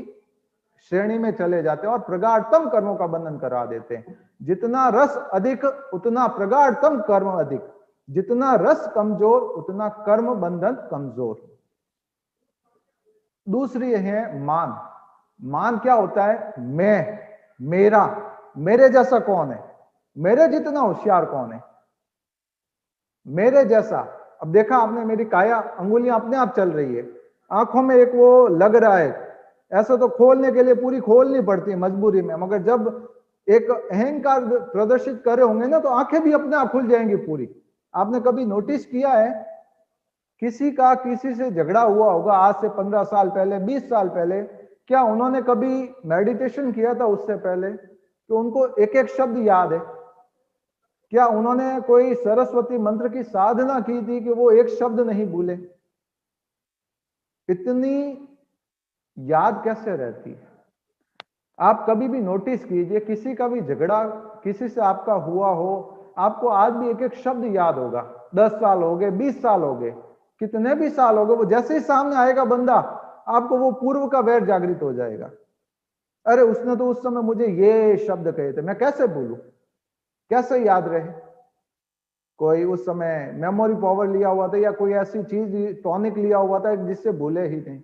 श्रेणी में चले जाते हैं और प्रगाढ़तम कर्मों का बंधन करा देते हैं। जितना रस अधिक उतना प्रगाढ़तम कर्म अधिक, जितना रस कमजोर उतना कर्म बंधन कमजोर। दूसरी है मान। मान क्या होता है? मैं, मेरा, मेरे जैसा कौन है, मेरे जितना होशियार कौन है, मेरे जैसा। अब देखा आपने, मेरी काया अंगुलियां अपने आप चल रही है, आंखों में एक वो लग रहा है, ऐसा तो खोलने के लिए पूरी खोलनी पड़ती है मजबूरी में, मगर जब एक अहंकार प्रदर्शित करे होंगे ना तो आंखें भी अपने आप खुल जाएंगी पूरी। आपने कभी नोटिस किया है, किसी का किसी से झगड़ा हुआ होगा आज से 15 साल पहले, 20 साल पहले, क्या उन्होंने कभी मेडिटेशन किया था उससे पहले कि उनको एक एक शब्द याद है? क्या उन्होंने कोई सरस्वती मंत्र की साधना की थी कि वो एक शब्द नहीं भूले? इतनी याद कैसे रहती है? आप कभी भी नोटिस कीजिए, किसी का भी झगड़ा किसी से आपका हुआ हो, आपको आज भी एक एक शब्द याद होगा। 10 साल हो गए, 20 साल हो गए, कितने भी साल हो गए, वो जैसे ही सामने आएगा बंदा, आपको वो पूर्व का वैर जागृत हो जाएगा। अरे उसने तो उस समय मुझे ये शब्द कहे थे, मैं कैसे भूलूं, कैसे याद रहे? कोई उस समय मेमोरी पावर लिया हुआ था या कोई ऐसी चीज टॉनिक लिया हुआ था जिससे भूले ही नहीं।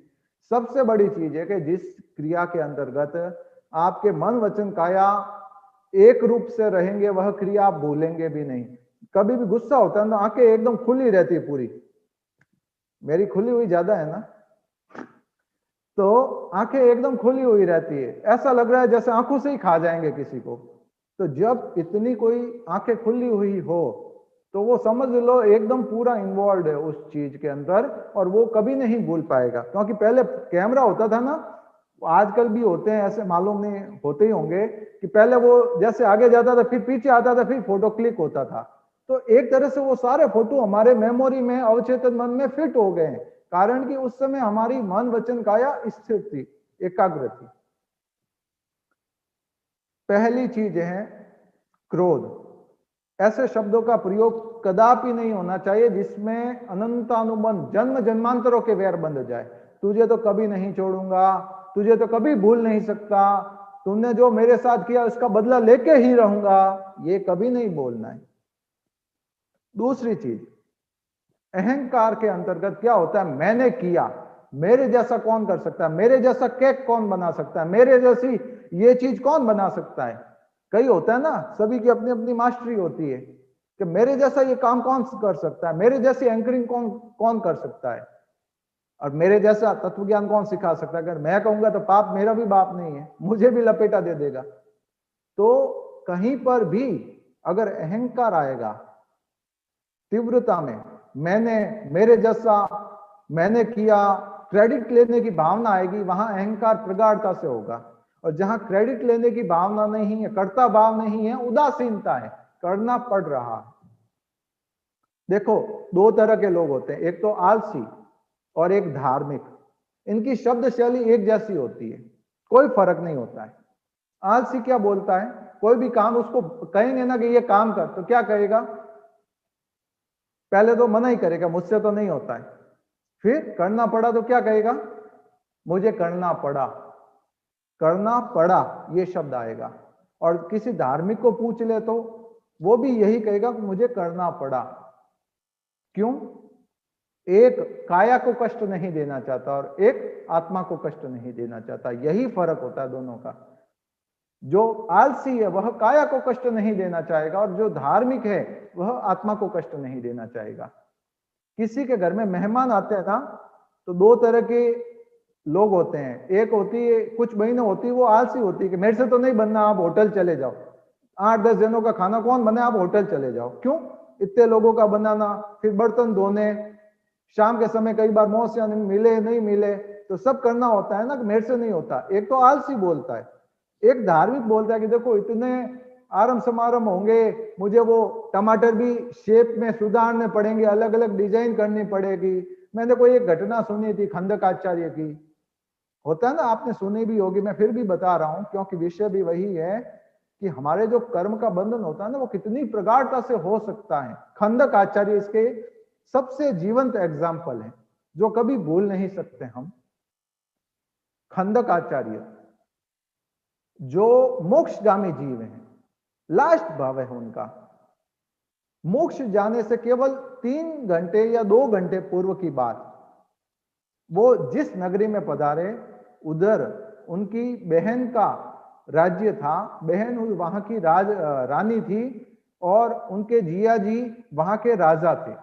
सबसे बड़ी चीज है कि जिस क्रिया के अंतर्गत आपके मन वचन काया एक रूप से रहेंगे, वह क्रिया आप भूलेंगे भी नहीं। कभी भी गुस्सा होता है ना, आंखें एकदम खुली रहती है पूरी, मेरी खुली हुई ज्यादा है ना, तो आंखें एकदम खुली हुई रहती है, ऐसा लग रहा है जैसे आंखों से ही खा जाएंगे किसी को। तो जब इतनी कोई आंखें खुली हुई हो तो वो समझ लो एकदम पूरा इन्वॉल्व है उस चीज के अंदर, और वो कभी नहीं भूल पाएगा। क्योंकि पहले कैमरा होता था ना, आजकल भी होते हैं ऐसे, मालूम नहीं होते ही होंगे, कि पहले वो जैसे आगे जाता था फिर पीछे आता था, फिर फोटो क्लिक होता था। तो एक तरह से वो सारे फोटो हमारे मेमोरी में, अवचेतन मन में फिट हो गए हैं, कारण कि उस समय हमारी मन वचन काया स्थिर थी, एकाग्र थी। पहली चीज है क्रोध। ऐसे शब्दों का प्रयोग कदापि नहीं होना चाहिए जिसमें अनंतानुबंध जन्म जन्मांतरों के वैर बंध जाए। तुझे तो कभी नहीं छोड़ूंगा, तुझे तो कभी भूल नहीं सकता, तुमने जो मेरे साथ किया उसका बदला लेके ही रहूंगा, ये कभी नहीं बोलना है। दूसरी चीज, अहंकार के अंतर्गत क्या होता है? मैंने किया, मेरे जैसा कौन कर सकता है, मेरे जैसा केक कौन बना सकता है, मेरे जैसी ये चीज कौन बना सकता है। कई होता है ना, सभी की अपनी अपनी मास्टरी होती है कि मेरे जैसा ये काम कौन कर सकता है, मेरे जैसी एंकरिंग कौन कौन कर सकता है, और मेरे जैसा तत्व ज्ञान कौन सिखा सकता है। अगर मैं कहूंगा तो पाप मेरा भी बाप नहीं है, मुझे भी लपेटा दे देगा। तो कहीं पर भी अगर अहंकार आएगा तीव्रता में, मैंने, मेरे जैसा, मैंने किया, क्रेडिट लेने की भावना आएगी, वहां अहंकार प्रगाढ़ता से होगा। और जहां क्रेडिट लेने की भावना नहीं है, कर्ता भाव नहीं है, उदासीनता है, करना पड़ रहा है। देखो, दो तरह के लोग होते हैं, एक तो आलसी और एक धार्मिक। इनकी शब्द शैली एक जैसी होती है, कोई फर्क नहीं होता है। आलसी क्या बोलता है? कोई भी काम उसको कहेंगे ना कि ये काम कर, तो क्या कहेगा? पहले तो मना ही करेगा, मुझसे तो नहीं होता है। फिर करना पड़ा तो क्या कहेगा? मुझे करना पड़ा, करना पड़ा, ये शब्द आएगा। और किसी धार्मिक को पूछ ले तो वो भी यही कहेगा कि मुझे करना पड़ा। क्यों? एक काया को कष्ट नहीं देना चाहता और एक आत्मा को कष्ट नहीं देना चाहता, यही फर्क होता है दोनों का। जो आलसी है वह काया को कष्ट नहीं देना चाहेगा, और जो धार्मिक है वह आत्मा को कष्ट नहीं देना चाहेगा। किसी के घर में मेहमान आते हैं ना, तो दो तरह के लोग होते हैं। एक होती है, कुछ बहनें होती है, वो आलसी होती है कि मेरे से तो नहीं बनना, आप होटल चले जाओ, 8-10 जनों का खाना कौन बने, आप होटल चले जाओ। क्यों? इतने लोगों का बनाना, फिर बर्तन धोने, शाम के समय कई बार मौसिया मिले नहीं मिले, तो सब करना होता है ना, कि मेरे से नहीं होता। एक तो आलसी बोलता है। एक धार्मिक बोलता है कि देखो इतने आरंभ समारंभ होंगे, मुझे वो टमाटर भी शेप में सुधारने पड़ेंगे, अलग अलग डिजाइन करनी पड़ेगी। मैंने कोई एक घटना सुनी थी खंडक आचार्य की, होता है ना, आपने सुनी भी होगी, मैं फिर भी बता रहा हूं क्योंकि विषय भी वही है कि हमारे जो कर्म का बंधन होता है ना, वो कितनी प्रगाढ़ता से हो सकता है। खंडक आचार्य इसके सबसे जीवंत एग्जाम्पल है, जो कभी भूल नहीं सकते हम। खंडक आचार्य जो मोक्षगामी जीव हैं, लास्ट भाव है उनका, मोक्ष जाने से केवल 3 घंटे या 2 घंटे पूर्व की बात, वो जिस नगरी में पधारे उधर उनकी बहन का राज्य था, बहन वहां की रानी थी, और उनके जिया जी वहां के राजा थे।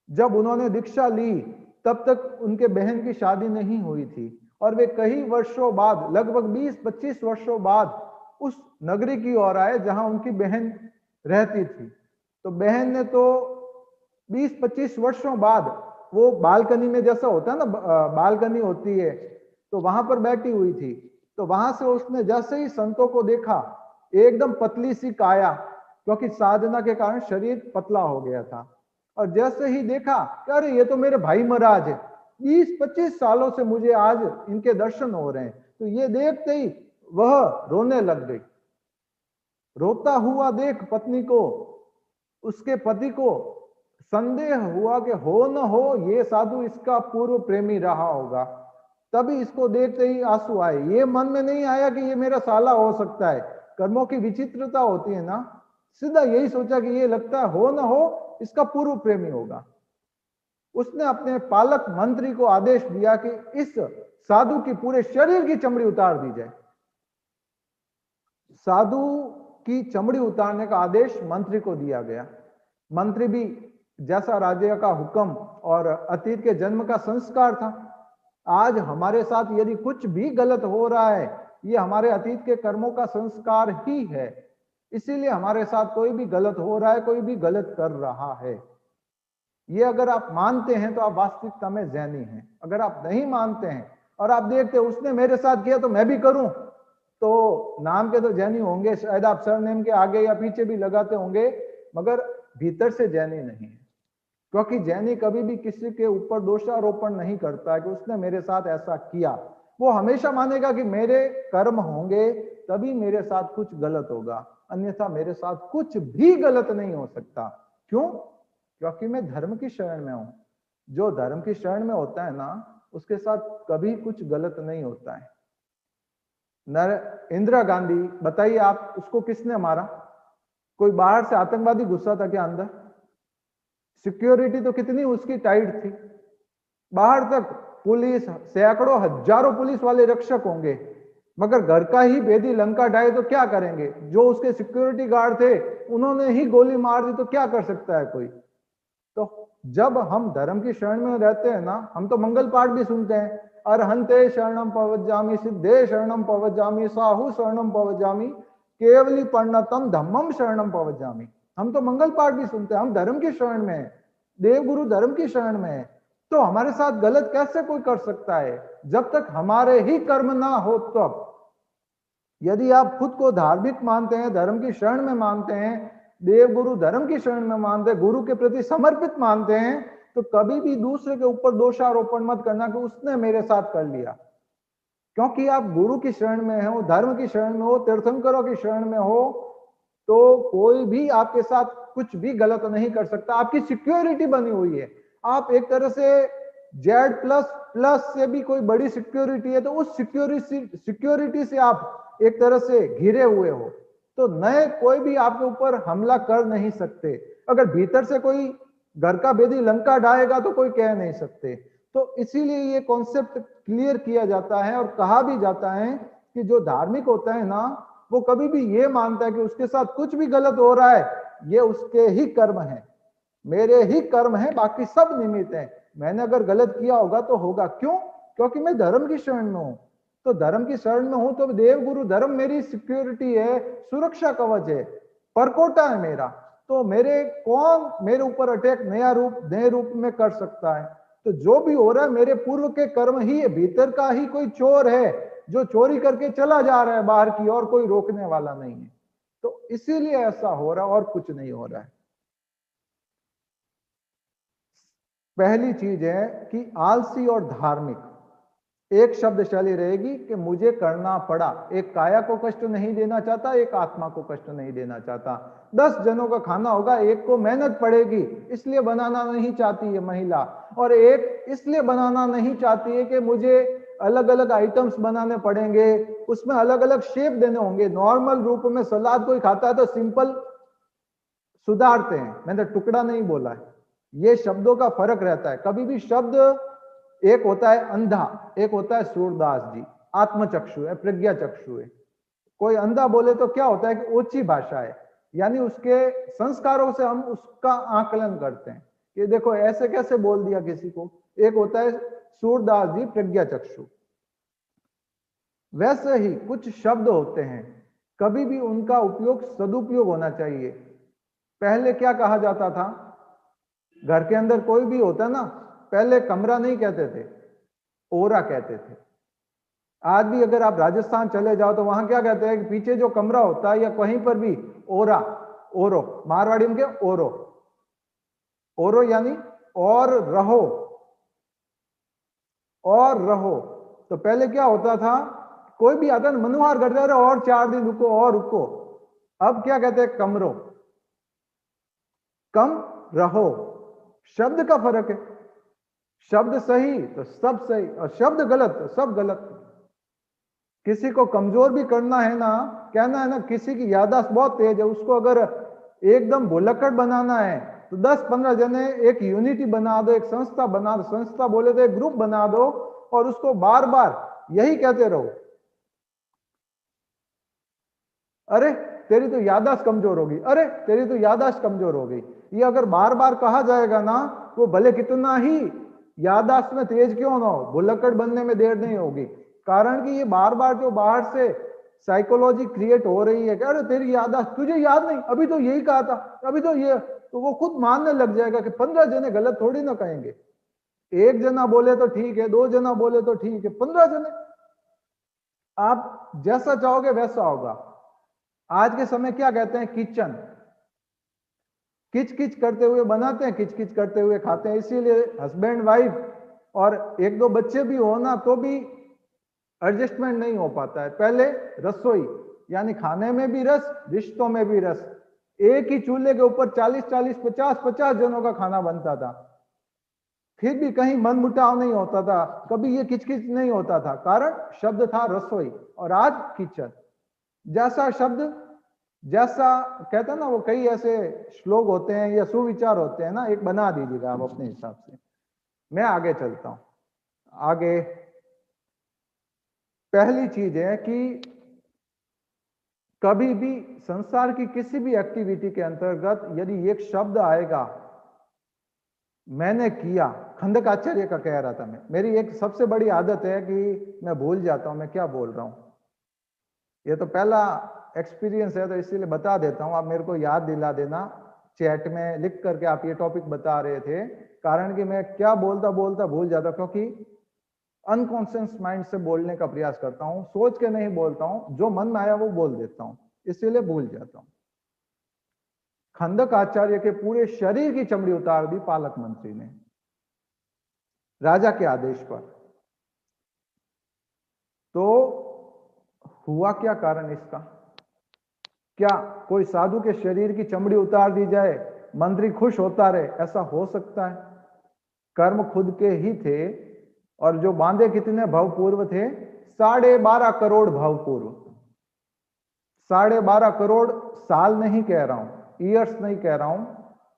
जब उन्होंने दीक्षा ली तब तक उनके बहन की शादी नहीं हुई थी, और वे कई वर्षों बाद, लगभग 20-25 वर्षों बाद उस नगरी की ओर आए जहां उनकी बहन रहती थी। तो बहन ने तो 20-25 वर्षों बाद वो बालकनी में, जैसा होता है ना, बालकनी होती है, तो वहां पर बैठी हुई थी। तो वहां से उसने जैसे ही संतों को देखा, एकदम पतली सी काया, क्योंकि साधना के कारण शरीर पतला हो गया था, और जैसे ही देखा कि अरे ये तो मेरे भाई महाराज है, 20-25 सालों से मुझे आज इनके दर्शन हो रहे हैं। तो ये देखते ही वह रोने लग गई। रोता हुआ देख पत्नी को, उसके पति को संदेह हुआ कि हो न हो ये साधु इसका पूर्व प्रेमी रहा होगा। तभी इसको देखते ही आंसू आए। ये मन में नहीं आया कि ये मेरा साला हो सकता है। कर्मों की विचित्रता होती है ना, सीधा यही सोचा कि ये लगता है हो न हो इसका पूर्व प्रेमी होगा। उसने अपने पालक मंत्री को आदेश दिया कि इस साधु की पूरे शरीर की चमड़ी उतार दी जाए। साधु की चमड़ी उतारने का आदेश मंत्री को दिया गया। मंत्री भी जैसा राजा का हुक्म और अतीत के जन्म का संस्कार था। आज हमारे साथ यदि कुछ भी गलत हो रहा है, ये हमारे अतीत के कर्मों का संस्कार ही है। इसीलिए हमारे साथ कोई भी गलत हो रहा है, कोई भी गलत कर रहा है, ये अगर आप मानते हैं तो आप वास्तविकता में जैनी हैं। अगर आप नहीं मानते हैं और आप देखते हैं उसने मेरे साथ किया तो मैं भी करूं, तो नाम के तो जैनी होंगे, शायद आप सरनेम के आगे या पीछे भी लगाते होंगे, मगर भीतर से जैनी नहीं है। क्योंकि जैनी कभी भी किसी के ऊपर दोषारोपण नहीं करता है कि उसने मेरे साथ ऐसा किया। वो हमेशा मानेगा कि मेरे कर्म होंगे तभी मेरे साथ कुछ गलत होगा, अन्यथा मेरे साथ कुछ भी गलत नहीं हो सकता। क्यों? क्योंकि मैं धर्म की शरण में हूं। जो धर्म की शरण में होता है ना, उसके साथ कभी कुछ गलत नहीं होता है। इंदिरा गांधी, बताइए आप, उसको किसने मारा? कोई बाहर से आतंकवादी घुसा था क्या अंदर? सिक्योरिटी तो कितनी उसकी टाइट थी, बाहर तक पुलिस, सैकड़ों हजारों पुलिस वाले रक्षक होंगे, मगर घर का ही भेदी लंका ढाए तो क्या करेंगे? जो उसके सिक्योरिटी गार्ड थे उन्होंने ही गोली मार दी तो क्या कर सकता है कोई? तो जब हम धर्म की शरण में रहते हैं ना, हम तो मंगल पाठ भी सुनते हैं, अरहंते शरणम पवज्जामि, सिद्धे शरणम पवज्जामि, साहु शरणम पवज्जामि, केवली पर्णतम धम्मम शरणम पवज्जामि। हम तो मंगल पाठ भी सुनते हैं, हम धर्म की शरण में है, देवगुरु धर्म की शरण में है। तो हमारे साथ गलत कैसे कोई कर सकता है? जब तक हमारे ही कर्म ना हो तब। यदि आप खुद को धार्मिक मानते हैं, धर्म की शरण में मानते हैं, देवगुरु धर्म की शरण में मानते हैं, गुरु के प्रति समर्पित मानते हैं, तो कभी भी दूसरे के ऊपर दोषारोपण मत करना कि उसने मेरे साथ कर लिया। क्योंकि आप गुरु की शरण में हो, धर्म की शरण में हो, तीर्थंकरों की शरण में हो, तो कोई भी आपके साथ कुछ भी गलत नहीं कर सकता। आपकी सिक्योरिटी बनी हुई है। आप एक तरह से जेड प्लस से भी कोई बड़ी सिक्योरिटी है, तो उस सिक्योरिटी से आप एक तरह से घिरे हुए हो, तो नए कोई भी आपके ऊपर हमला कर नहीं सकते। अगर भीतर से कोई घर का भेदी लंका ढाएगा तो कोई कह नहीं सकते। तो इसीलिए ये कॉन्सेप्ट क्लियर किया जाता है और कहा भी जाता है कि जो धार्मिक होता है ना, वो कभी भी ये मानता है कि उसके साथ कुछ भी गलत हो रहा है, ये उसके ही कर्म है, मेरे ही कर्म है, बाकी सब निमित्त है। मैंने अगर गलत किया होगा तो होगा। क्यों? क्योंकि मैं धर्म की शरण में हूं। तो धर्म की शरण में हूं तो देवगुरु धर्म मेरी सिक्योरिटी है, सुरक्षा कवच है, परकोटा है मेरा। तो मेरे कौन मेरे ऊपर अटैक नए रूप में कर सकता है? तो जो भी हो रहा है मेरे पूर्व के कर्म ही है। भीतर का ही कोई चोर है जो चोरी करके चला जा रहा है बाहर की, और कोई रोकने वाला नहीं है। तो इसीलिए ऐसा हो रहा है और कुछ नहीं हो रहा है। पहली चीज है कि आलसी और धार्मिक एक शब्द शैली रहेगी कि मुझे करना पड़ा। एक काया को कष्ट नहीं देना चाहता, एक आत्मा को कष्ट नहीं देना चाहता। 10 जनों का खाना होगा, एक को मेहनत पड़ेगी इसलिए बनाना नहीं चाहती है महिला, और एक इसलिए बनाना नहीं चाहती है कि मुझे अलग अलग आइटम्स बनाने पड़ेंगे, उसमें अलग अलग शेप देने होंगे। नॉर्मल रूप में सलाद कोई खाता है तो सिंपल सुधारते हैं, मैंने टुकड़ा नहीं बोला है। ये शब्दों का फर्क रहता है। कभी भी शब्द, एक होता है अंधा, एक होता है सूरदास जी, आत्मचक्षु है, प्रज्ञा चक्षु है। कोई अंधा बोले तो क्या होता है कि ऊंची भाषा है, यानी उसके संस्कारों से हम उसका आकलन करते हैं कि देखो ऐसे कैसे बोल दिया किसी को। एक होता है सूरदास जी, प्रज्ञा चक्षु। वैसे ही कुछ शब्द होते हैं, कभी भी उनका उपयोग सदुपयोग होना चाहिए। पहले क्या कहा जाता था, घर के अंदर कोई भी होता ना, पहले कमरा नहीं कहते थे, ओरा कहते थे। आज भी अगर आप राजस्थान चले जाओ तो वहां क्या कहते हैं कि पीछे जो कमरा होता है या कहीं पर भी ओरा, ओरो, मारवाड़ी में क्या ओरो, ओरो यानी और रहो। और रहो। तो पहले क्या होता था, कोई भी आता ना मनुहार करता रहे और 4 दिन रुको और रुको। अब क्या कहते हैं, कम रहो, कम रहो। शब्द का फर्क है, शब्द सही तो सब सही और शब्द गलत तो सब गलत। किसी को कमजोर भी करना है ना, कहना है ना किसी की याददाश्त बहुत तेज है, उसको अगर एकदम भुलक्कड़ बनाना है तो 10-15 जने एक यूनिटी बना दो, एक संस्था बना दो, संस्था बोले तो एक ग्रुप बना दो और उसको बार बार यही कहते रहो, अरे तेरी तो याददाश्त कमजोर होगी, अरे तेरी तो याददाश्त कमजोर हो गई। ये अगर बार बार कहा जाएगा ना, वो भले कितना ही याददाश्त में तेज क्यों ना हो, भुलक्कड़ बनने में देर नहीं होगी। कारण कि ये बार बार जो बाहर से साइकोलॉजी क्रिएट हो रही है कि अरे तेरी याददाश्त, तुझे याद नहीं, अभी तो यही कहा था, अभी तो ये, तो वो खुद मानने लग जाएगा कि 15 जने गलत थोड़ी ना कहेंगे। एक जना बोले तो ठीक है, 2 जना बोले तो ठीक है, 15 जने, आप जैसा चाहोगे वैसा होगा। आज के समय क्या कहते हैं, किचन, किच किच करते हुए बनाते हैं, किच किच करते हुए खाते हैं। इसीलिए हस्बैंड वाइफ और 1-2 बच्चे भी हो ना तो भी एडजस्टमेंट नहीं हो पाता है। पहले रसोई यानी खाने में भी रस, रिश्तों में भी रस। एक ही चूल्हे के ऊपर 40-40, 50-50 जनों का खाना बनता था, फिर भी कहीं मन मुटाव नहीं होता था, कभी ये किचकिच नहीं होता था, कारण शब्द था रसोई। और आज किचन जैसा शब्द, जैसा कहता ना, वो कई ऐसे श्लोक होते हैं या सुविचार होते हैं ना, एक बना दीजिएगा आप अपने हिसाब से। मैं आगे चलता हूं। आगे पहली चीज है कि कभी भी संसार की किसी भी एक्टिविटी के अंतर्गत यदि एक शब्द आएगा, मैंने किया, खंडकाचार्य का कह रहा था मैं, मेरी एक सबसे बड़ी आदत है कि मैं भूल जाता हूं मैं क्या बोल रहा हूं। ये तो पहला एक्सपीरियंस है तो इसीलिए बता देता हूं, आप मेरे को याद दिला देना चैट में लिख करके, आप ये टॉपिक बता रहे थे, कारण कि मैं क्या बोलता बोलता भूल जाता, क्योंकि अनकॉन्शियस माइंड से बोलने का प्रयास करता हूं, सोच के नहीं बोलता हूं, जो मन में आया वो बोल देता हूं, इसीलिए भूल जाता हूं। खंडक आचार्य के पूरे शरीर की चमड़ी उतार दी पालक मंत्री ने, राजा के आदेश पर। तो हुआ क्या कारण इसका, क्या कोई साधु के शरीर की चमड़ी उतार दी जाए, मंत्री खुश होता रहे, ऐसा हो सकता है? कर्म खुद के ही थे, और जो बांधे कितने भवपूर्व थे, 12.5 करोड़ भवपूर्व। 12.5 करोड़ साल नहीं कह रहा हूं, ईयर्स नहीं कह रहा हूं,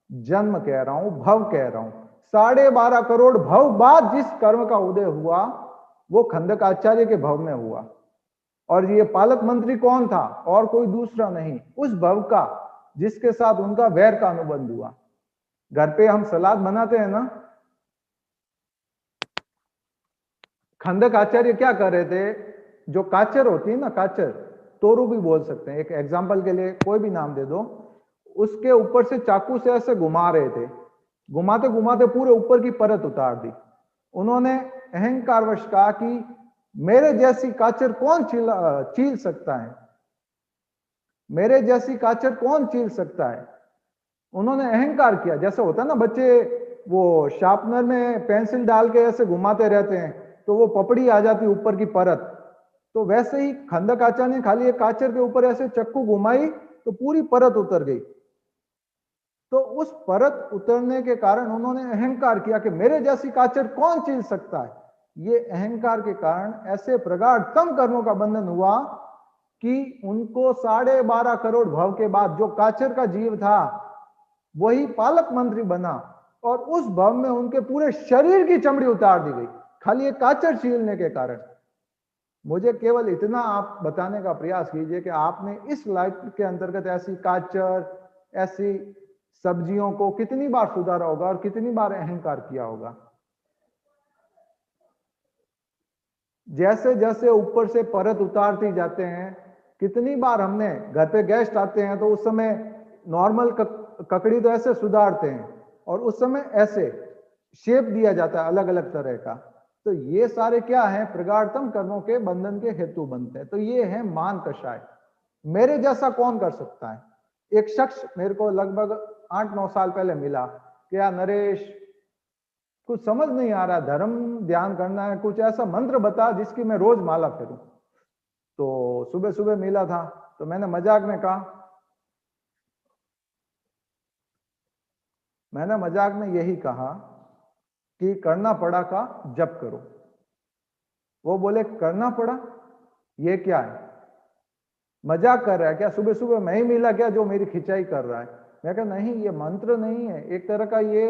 जन्म कह रहा हूं, भव कह रहा हूं। 12.5 करोड़ भव बाद जिस कर्म का उदय हुआ वो खंडक आचार्य के भव में हुआ। और ये पालक मंत्री कौन था, और कोई दूसरा नहीं, उस भव का जिसके साथ उनका वैर का अनुबंध हुआ। घर पे हम सलाद बनाते हैं ना, खंडक आचार्य क्या कर रहे थे, जो काचर होती है ना, काचर, तोरू भी बोल सकते हैं, एक एग्जाम्पल के लिए कोई भी नाम दे दो, उसके ऊपर से चाकू से ऐसे घुमा रहे थे, घुमाते घुमाते पूरे ऊपर की परत उतार दी। उन्होंने अहंकारवश कहा कि मेरे जैसी काचर कौन चील सकता है, मेरे जैसी काचर कौन चील सकता है। उन्होंने अहंकार किया, जैसे होता है ना बच्चे वो शार्पनर में पेंसिल डाल के ऐसे घुमाते रहते हैं तो वो पपड़ी आ जाती ऊपर की परत, तो वैसे ही खंडक आचार्य ने खाली एक काचर के ऊपर ऐसे चक्कू घुमाई तो पूरी परत उतर गई। तो उस परत उतरने के कारण उन्होंने अहंकार किया कि मेरे जैसी काचर कौन चील सकता है। ये अहंकार के कारण ऐसे प्रगाढ़ तम कर्मों का बंधन हुआ कि उनको 12.5 करोड़ भव के बाद जो काचर का जीव था वही पालक मंत्री बना, और उस भव में उनके पूरे शरीर की चमड़ी उतार दी गई, खाली एक काचर छीलने के कारण। मुझे केवल इतना आप बताने का प्रयास कीजिए कि आपने इस लाइफ के अंतर्गत ऐसी काचर, ऐसी सब्जियों को कितनी बार सुधारा होगा और कितनी बार अहंकार किया होगा। जैसे जैसे ऊपर से परत उतारती जाते हैं, कितनी बार हमने घर पे गेस्ट आते हैं तो उस समय नॉर्मल ककड़ी तो ऐसे सुधारते हैं और उस समय ऐसे शेप दिया जाता है अलग अलग तरह का। तो ये सारे क्या है, प्रगाढ़तम कर्मों के बंधन के हेतु बनते हैं। तो ये है मान कषाय, मेरे जैसा कौन कर सकता है। एक शख्स मेरे को लगभग 8-9 साल पहले मिला कि यार नरेश, कुछ समझ नहीं आ रहा, धर्म ध्यान करना है, कुछ ऐसा मंत्र बता जिसकी मैं रोज माला करूं। तो सुबह सुबह मिला था, तो मैंने मजाक में कहा, मैंने मजाक में यही कहा कि करना पड़ा का जप करो। वो बोले करना पड़ा, ये क्या है, मजाक कर रहा है क्या, सुबह सुबह मैं ही मिला क्या जो मेरी खिंचाई कर रहा है। मैं कहा नहीं, ये मंत्र नहीं है, एक तरह का ये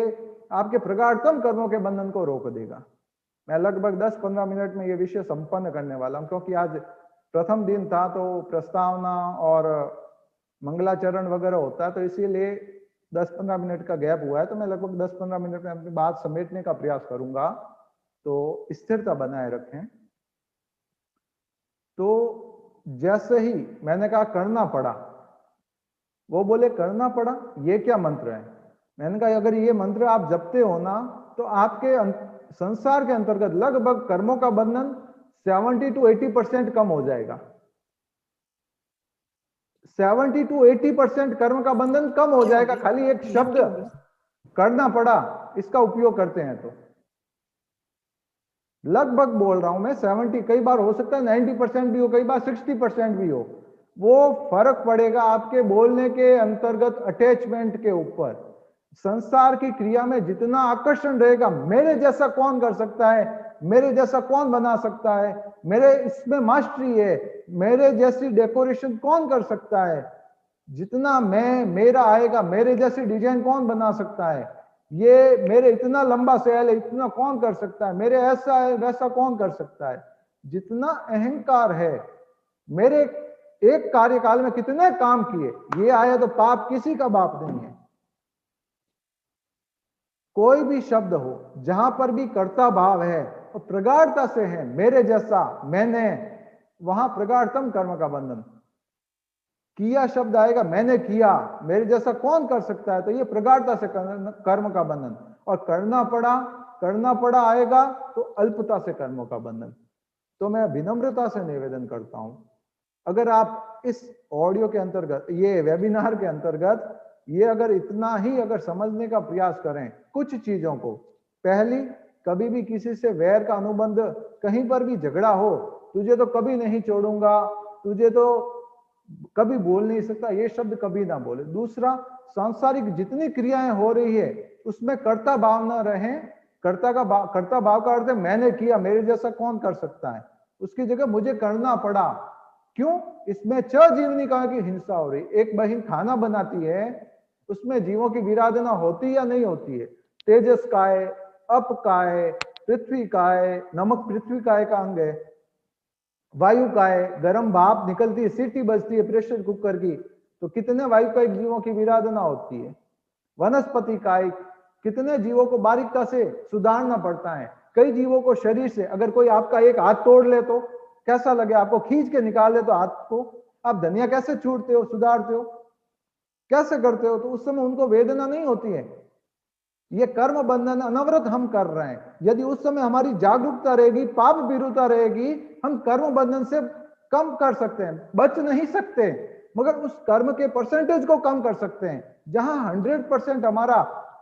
आपके प्रगाढ़तम कर्मों के बंधन को रोक देगा। मैं लगभग 10-15 मिनट में ये विषय संपन्न करने वाला हूं, क्योंकि आज प्रथम दिन था, तो प्रस्तावना और मंगलाचरण वगैरह होता है, तो इसीलिए 10-15 मिनट का गैप हुआ है। तो मैं लगभग 10-15 मिनट में अपनी बात समेटने का प्रयास करूंगा, तो स्थिरता बनाए रखें। तो जैसे ही मैंने कहा करना पड़ा, वो बोले करना पड़ा, ये क्या मंत्र है। मैंने कहा अगर ये मंत्र आप जपते हो ना, तो आपके संसार के अंतर्गत लगभग कर्मों का बंधन 70 to 80% कम हो जाएगा। 70 to 80% कर्म का बंधन कम हो जाएगा, खाली एक शब्द करना पड़ा इसका उपयोग करते हैं तो। लगभग बोल रहा हूं मैं 70, कई बार हो सकता है 90% भी हो, कई बार 60% भी हो। वो फर्क पड़ेगा आपके बोलने के अंतर्गत अटैचमेंट के ऊपर। संसार की क्रिया में जितना आकर्षण रहेगा, मेरे जैसा कौन कर सकता है, मेरे जैसा कौन बना सकता है, मेरे इसमें मास्टरी है, मेरे जैसी डेकोरेशन कौन कर सकता है, जितना मैं मेरा आएगा, मेरे जैसी डिजाइन कौन बना सकता है, ये मेरे इतना लंबा सैल है, इतना कौन कर सकता है, मेरे ऐसा है वैसा कौन कर सकता है। जितना अहंकार है, मेरे एक कार्यकाल में कितने काम किए, ये आया तो पाप किसी का बाप नहीं है। कोई भी शब्द हो जहां पर भी कर्ता भाव है और प्रगाढ़ता से है, मेरे जैसा, मैंने, वहां प्रगाढ़तम कर्म का बंधन। किया शब्द आएगा, मैंने किया, मेरे जैसा कौन कर सकता है, तो ये प्रगाढ़ता से कर्म का बंधन। और करना पड़ा आएगा तो अल्पता से कर्मों का बंधन। तो मैं विनम्रता से निवेदन करता हूं, अगर आप इस ऑडियो के अंतर्गत, ये वेबिनार के अंतर्गत, ये अगर इतना ही अगर समझने का प्रयास करें कुछ चीजों को। पहली, कभी भी किसी से वैर का अनुबंध, कहीं पर भी झगड़ा हो, तुझे तो कभी नहीं छोड़ूंगा, तुझे तो कभी बोल नहीं सकता, ये शब्द कभी ना बोले। दूसरा, सांसारिक जितनी क्रियाएं हो रही है उसमें कर्ता भाव ना रहे। कर्ता भाव का अर्थ है मैंने किया, मेरे जैसा कौन कर सकता है, उसकी जगह मुझे करना पड़ा। क्यों? इसमें जीवनिका की हिंसा हो रही। एक बहन खाना बनाती है, उसमें जीवों की विराधना होती या नहीं होती है। तेजस का है, अप का है, पृथ्वी का है, नमक पृथ्वी का एक अंग है, वायु का है, गर्म भाप निकलती है, सीटी बजती है प्रेशर कुकर की, तो कितने वायु का एक जीवों की विराधना होती है। वनस्पति का एक, कितने जीवों को बारीकता से सुधारना पड़ता है। कई जीवों को शरीर से, अगर कोई आपका एक हाथ तोड़ ले तो कैसा लगे आपको, खींच के निकाल ले तो हाथ को, आप धनिया कैसे छूटते हो, सुधारते हो, कैसे करते हो, तो उस समय उनको वेदना नहीं होती है। ये कर्म बंधन अनवरत हम कर रहे हैं। यदि उस समय हमारी जागरूकता रहेगी, पाप विरुता रहेगी, हम कर्म बंधन से कम कर सकते हैं, बच नहीं सकते, मगर उस कर्म के परसेंटेज को कम कर सकते हैं। जहां 100% हमारा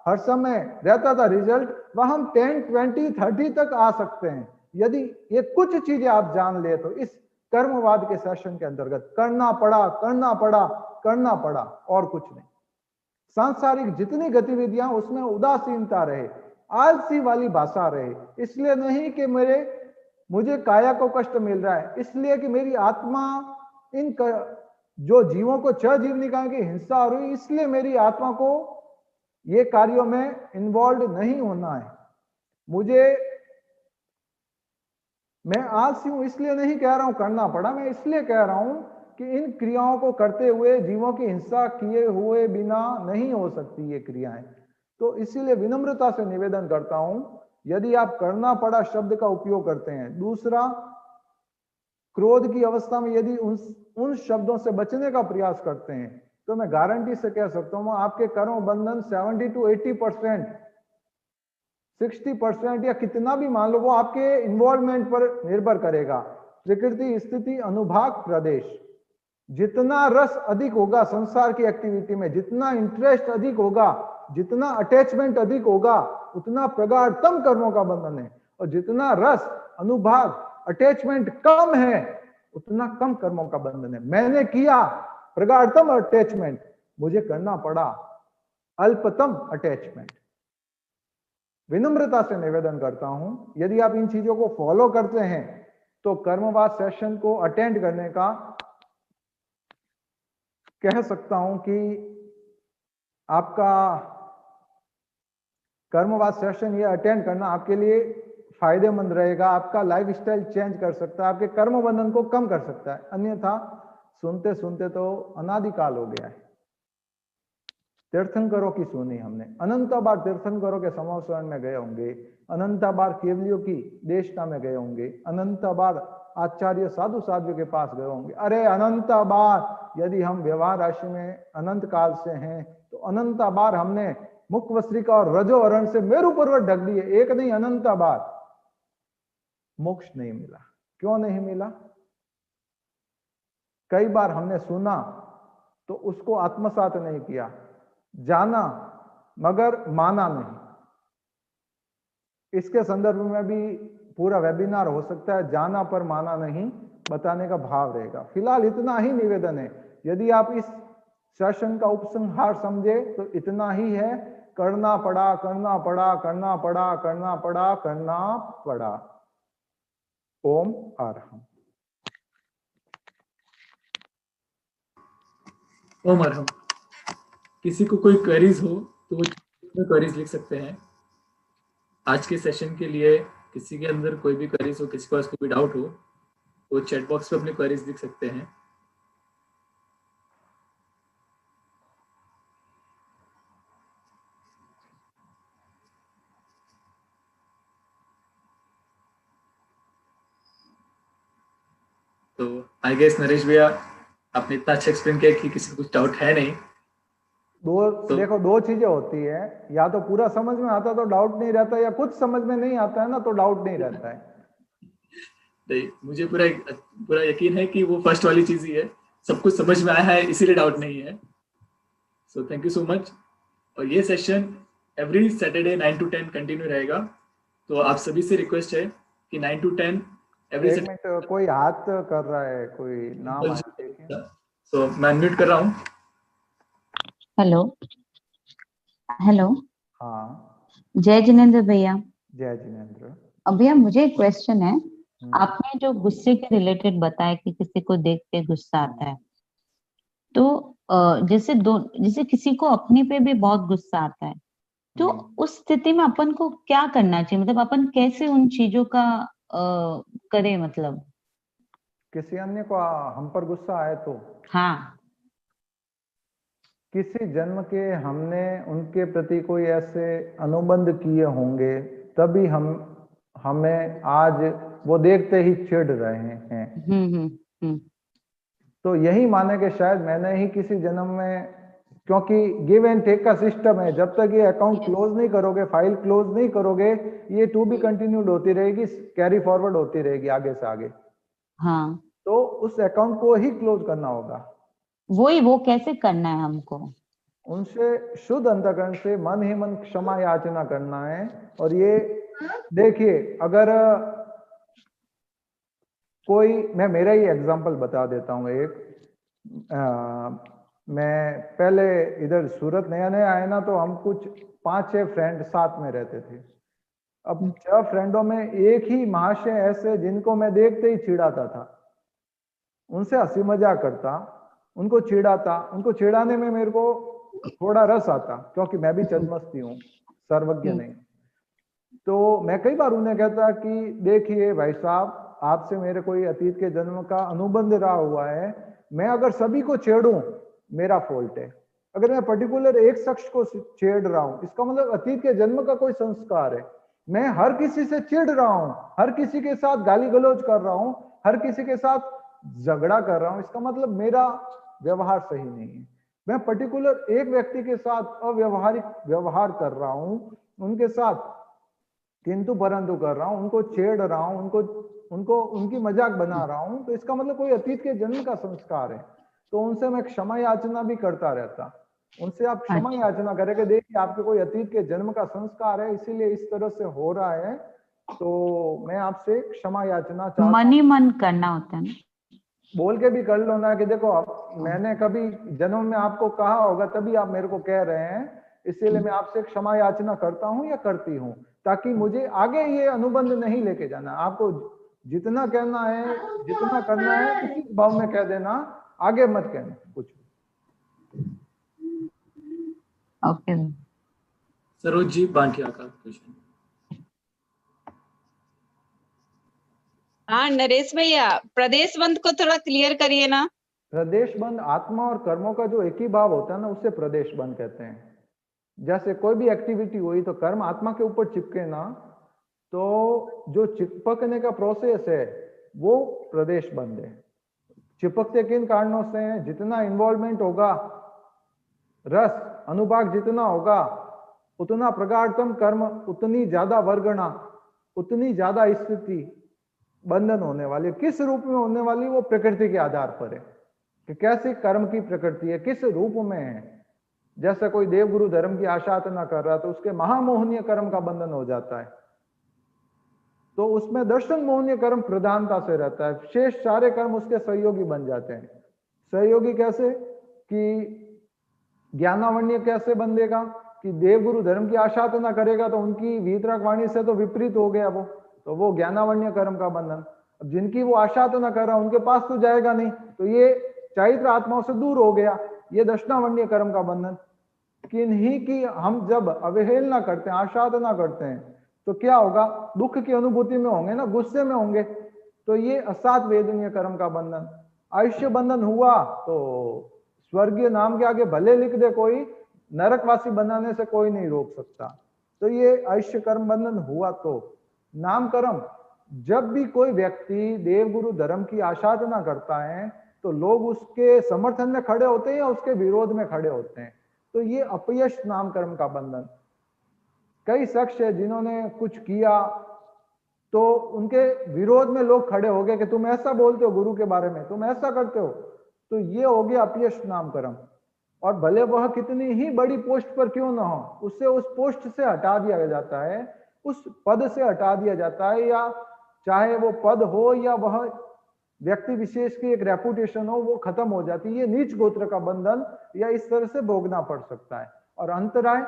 हर समय रहता था रिजल्ट, वहां हम 10, 20, 30 तक आ सकते हैं। यदि ये कुछ चीजें आप जान ले तो इस कर्मवाद के सेशन के अंतर्गत करना पड़ा और कुछ नहीं। सांसारिक जितनी गतिविधियां, उसमें उदासीनता रहे, आलसी वाली भाषा रहे। इसलिए नहीं कि मुझे काया को कष्ट मिल रहा है, इसलिए कि मेरी आत्मा इन जो जीवों को जीवनिका की हिंसा हो रही, इसलिए मेरी आत्मा को ये कार्यों में इन्वॉल्व नहीं होना है। मैं आलसी हूं इसलिए नहीं कह रहा हूं करना पड़ा, मैं इसलिए कह रहा हूं कि इन क्रियाओं को करते हुए जीवों की हिंसा किए हुए बिना नहीं हो सकती ये क्रियाएं। तो इसीलिए विनम्रता से निवेदन करता हूं, यदि आप करना पड़ा शब्द का उपयोग करते हैं। दूसरा, क्रोध की अवस्था में यदि उन शब्दों से बचने का प्रयास करते हैं, तो मैं गारंटी से कह सकता हूं आपके कर्म बंधन 70 to 80%, 60% या कितना भी मान लो, वो आपके इन्वॉल्वमेंट पर निर्भर करेगा। प्रकृति, स्थिति, अनुभाग, प्रदेश, जितना रस अधिक होगा संसार की एक्टिविटी में, जितना इंटरेस्ट अधिक होगा, जितना अटैचमेंट अधिक होगा, उतना प्रगाढ़तम कर्मों का बंधन है, और जितना रस, अनुभाग, अटैचमेंट कम है उतना कम कर्मों का बंधन है। मैंने किया प्रगाढ़तम अटैचमेंट, मुझे करना पड़ा अल्पतम अटैचमेंट। विनम्रता से निवेदन करता हूं, यदि आप इन चीजों को फॉलो करते हैं तो कर्मवाद सेशन को अटेंड करने का कह सकता हूं कि आपका कर्मवाद सेशन ये अटेंड करना आपके लिए फायदेमंद रहेगा। आपका लाइफस्टाइल चेंज कर सकता है, आपके कर्म बंधन को कम कर सकता है। अन्यथा सुनते सुनते तो अनादिकाल हो गया है। तीर्थंकरों की सुनी हमने, अनंत बार तीर्थंकरों के समोसरण में गए होंगे, अनंत बार केवलियों की देशता में गए होंगे, अनंत बार आचार्य साधु साधु के पास गए होंगे। अरे अनंत बार यदि हम व्यवहार राशि में अनंत काल से हैं तो अनंत बार हमने मुख वस्त्रिका और रजो अरण से मेरु पर्वत ढक दिए, एक नहीं अनंत बार। मोक्ष नहीं मिला। क्यों नहीं मिला? कई बार हमने सुना तो उसको आत्मसात नहीं किया, जाना मगर माना नहीं। इसके संदर्भ में भी पूरा वेबिनार हो सकता है, जाना पर माना नहीं बताने का भाव रहेगा। फिलहाल इतना ही निवेदन है, यदि आप इस सेशन का उपसंहार समझे तो इतना ही है, करना पड़ा करना पड़ा करना पड़ा करना पड़ा करना पड़ा। ओम अरहम। ओम अरहम। किसी को कोई क्वेरीज हो तो वो क्वेरीज लिख सकते हैं। आज के सेशन के लिए किसी के अंदर कोई भी क्वेरीज हो, किसी को कोई डाउट हो, वो चैट बॉक्स पे अपनी क्वेरीज लिख सकते हैं। तो आई गेस नरेश भैया आपने इतना अच्छा एक्सप्लेन किया कि किसी को कुछ डाउट है नहीं। देखो दो चीजें होती है, या तो पूरा समझ में आता तो डाउट नहीं रहता, या कुछ समझ में नहीं आता है ना तो डाउट नहीं रहता है। नहीं, मुझे पूरा यकीन है कि वो फर्स्ट वाली चीज ही है, सब कुछ समझ में आया है इसीलिए डाउट नहीं है। So thank you so much. और ये session every Saturday 9 to 10 continue रहेगा। तो आप सभी से रिक्वेस्ट है कि 9 to 10 एवरी मिनट, कोई हाथ कर रहा है, कोई नाम तो मैं अनम्यूट कर रहा हूँ। Hello hello. हाँ, जय जिनेंद्र भैया। जय जिनेंद्र। भैया मुझे एक क्वेश्चन है। आपने जो गुस्से के रिलेटेड बताया कि किसी को देख के गुस्सा आता है, तो जैसे किसी को अपने पे भी बहुत गुस्सा आता है, तो उस स्थिति में अपन को क्या करना चाहिए? मतलब अपन कैसे उन चीजों का करें? मतलब किसी अन्य को हम पर गुस्सा आए तो हाँ, किसी जन्म के हमने उनके प्रति कोई ऐसे अनुबंध किए होंगे, तभी हमें आज वो देखते ही चिढ़ रहे हैं। तो यही माने कि शायद मैंने ही किसी जन्म में, क्योंकि गिव एंड टेक का सिस्टम है, जब तक ये अकाउंट क्लोज नहीं करोगे, फाइल क्लोज नहीं करोगे, ये टू बी कंटिन्यूड होती रहेगी, कैरी फॉरवर्ड होती रहेगी आगे से आगे। हाँ, तो उस अकाउंट को ही क्लोज करना होगा। वो कैसे करना है हमको? उनसे शुद्ध अंतःकरण से मन ही मन क्षमा याचना करना है। और ये देखिए, अगर कोई, मैं मेरा ही एग्जांपल बता देता हूँ एक। मैं पहले इधर सूरत नया नया आया ना, तो हम कुछ 5-6 फ्रेंड साथ में रहते थे। अब 6 फ्रेंडों में एक ही महाशय ऐसे जिनको मैं देखते ही चिढ़ाता था, उनसे हंसी मजाक करता, उनको चिढ़ाता। उनको चिढ़ाने में मेरे को थोड़ा रस आता, क्योंकि मैं भी चलमस्ती हूँ, सर्वज्ञ नहीं। तो मैं कई बार उन्हें कहता कि देखिए भाई साहब, आपसे मेरे कोई अतीत के जन्म का अनुबंध रहा हुआ है। मैं अगर सभी को छेड़ूं, मेरा फॉल्ट है। अगर मैं पर्टिकुलर एक शख्स को छेड़ रहा हूं, इसका मतलब अतीत के जन्म का कोई संस्कार है। मैं हर किसी से चिढ़ रहा हूं, हर किसी के साथ गाली गलौज कर रहा हूं, हर किसी के साथ झगड़ा कर रहा हूं, इसका मतलब मेरा व्यवहार सही नहीं है। मैं पर्टिकुलर एक व्यक्ति के साथ अव्यवहारिक व्यवहार कर रहा हूं, उनके साथ किंतु परंतु कर रहा हूं, उनको छेड़ रहा हूं, उनकी मजाक बना रहा हूं, तो इसका मतलब कोई अतीत के जन्म का संस्कार है। तो उनसे मैं क्षमा याचना भी करता रहता। उनसे आप क्षमा याचना करें कि देखिए आपके कोई अतीत के जन्म का संस्कार है, इसीलिए इस तरह से हो रहा है, तो मैं आपसे क्षमा याचना चाहता हूं। मन ही मन करना होता है ना, बोल के भी कर लो ना कि देखो मैंने कभी जन्म में आपको कहा होगा तभी आप मेरे को कह रहे हैं, इसीलिए मैं आपसे क्षमा याचना करता हूं या करती हूं, ताकि मुझे आगे ये अनुबंध नहीं लेके जाना। आपको जितना कहना है, जितना करना है उसी भाव में कह देना, आगे मत कहना कुछ। ओके सरोज जी बांटिया का क्वेश्चन। हाँ नरेश भैया, प्रदेश बंद को थोड़ा क्लियर करिए ना। प्रदेश बंद आत्मा और कर्मों का जो एक ही भाव होता है ना, उसे प्रदेश बंद कहते हैं। जैसे कोई भी एक्टिविटी हुई तो कर्म आत्मा के ऊपर चिपके ना, तो जो चिपकने का प्रोसेस है वो प्रदेश बंद है। चिपकते किन कारणों से हैं? जितना इन्वॉल्वमेंट होगा, रस अनुभाग जितना होगा, उतना प्रगाढ़तम कर्म, उतनी ज्यादा वर्गणा, उतनी ज्यादा स्थिति बंधन होने वाली। किस रूप में होने वाली वो प्रकृति के आधार पर है कि कैसे कर्म की प्रकृति है, किस रूप में है। जैसे कोई देवगुरु धर्म की आशाधना कर रहा है तो उसके महामोहनीय कर्म का बंधन हो जाता है, तो उसमें दर्शन मोहनीय कर्म प्रधानता से रहता है, शेष सारे कर्म उसके सहयोगी बन जाते हैं। सहयोगी कैसे कि ज्ञानावण्य कैसे बंधेगा कि देवगुरु धर्म की आशाधना करेगा तो उनकी वीतराग वाणी से तो विपरीत हो गया वो, तो वो ज्ञानावण्य कर्म का बंधन। अब जिनकी वो आशाधना कर रहा है उनके पास तो जाएगा नहीं, तो ये चैत्र आत्माओं से दूर हो गया, ये दक्षिणावण्य कर्म का बंधन। किन्हीं की हम जब अवहेलना करते हैं, आशाधना करते हैं, तो क्या होगा? दुख की अनुभूति में होंगे ना, गुस्से में होंगे, तो ये असात वेदनीय कर्म का बंधन। आयुष्य बंधन हुआ तो स्वर्गीय नाम के आगे भले लिख दे कोई, नरकवासी बनाने से कोई नहीं रोक सकता। तो ये आयुष्य कर्म बंधन हुआ। तो नाम कर्म, जब भी कोई व्यक्ति देवगुरु धर्म की आशाधना करता है तो लोग उसके समर्थन में खड़े होते हैं या उसके विरोध में खड़े होते हैं, तो ये अपयश नाम कर्म का बंधन। कई शख्स है जिन्होंने कुछ किया तो उनके विरोध में लोग खड़े हो गए कि तुम ऐसा बोलते हो गुरु के बारे में, तुम ऐसा करते हो, तो ये हो गया अपयश नाम कर्म। और भले वह कितनी ही बड़ी पोस्ट पर क्यों ना हो, उससे उस पोस्ट से हटा दिया जाता है, उस पद से हटा दिया जाता है, या चाहे वो पद हो या वह व्यक्ति विशेष की एक रेपुटेशन हो, वो खत्म हो जाती है। ये नीच गोत्र का बंधन या इस तरह से भोगना पड़ सकता है। और अंतराय,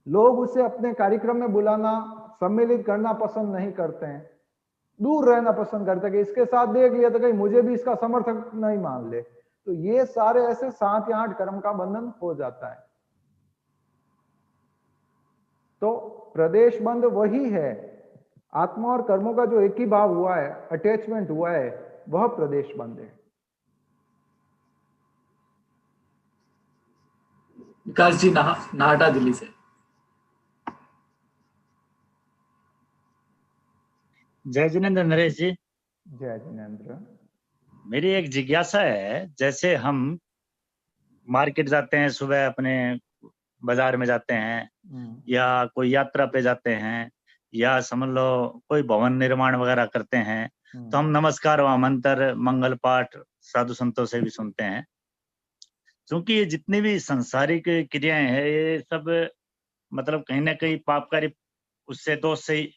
लोग उसे अपने कार्यक्रम में बुलाना, सम्मिलित करना पसंद नहीं करते हैं, दूर रहना पसंद करते हैं कि इसके साथ देख लिया तो कहीं मुझे भी इसका समर्थक नहीं मान ले। तो ये सारे ऐसे 7 या 8 कर्म का बंधन हो जाता है। तो प्रदेश बंध वही है, आत्मा और कर्मों का जो एक ही भाव हुआ है, अटैचमेंट हुआ है, वह प्रदेश बंध है। विकास जी नाहटा दिल्ली से। जय जिनेन्द्र नरेश जी। जय जिनेन्द्र। मेरी एक जिज्ञासा है, जैसे हम मार्केट जाते हैं, सुबह अपने बाजार में जाते हैं, या कोई यात्रा पे जाते हैं, या समझ लो कोई भवन निर्माण वगैरह करते हैं, तो हम नमस्कार व मंत्र मंगल पाठ साधु संतों से भी सुनते हैं। क्योंकि ये जितनी भी सांसारिक क्रियाएं हैं, ये सब मतलब कहीं ना कहीं पापकारी उससे दोष से ही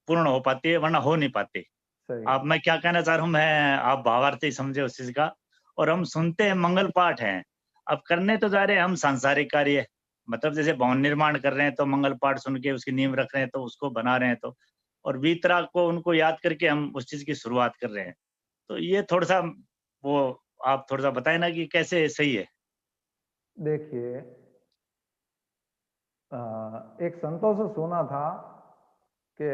पूर्ण हो पाती है, वरना हो नहीं पाती। आप, मैं क्या कहना चाह रहा हूँ, मैं आप भावार्थ ही समझे उस चीज का। और हम सुनते हैं मंगल पाठ हैं, अब करने तो जा रहे हैं हम सांसारिक कार्य, मतलब जैसे भवन निर्माण कर रहे हैं तो मंगल पाठ सुन के उसकी नींव रख रहे हैं, तो उसको बना रहे हैं, तो और वीतराग को उनको याद करके हम उस चीज की शुरुआत कर रहे हैं। तो ये थोड़ा सा वो आप थोड़ा सा बताए ना कि कैसे सही है। देखिए, एक संतों से सुना था कि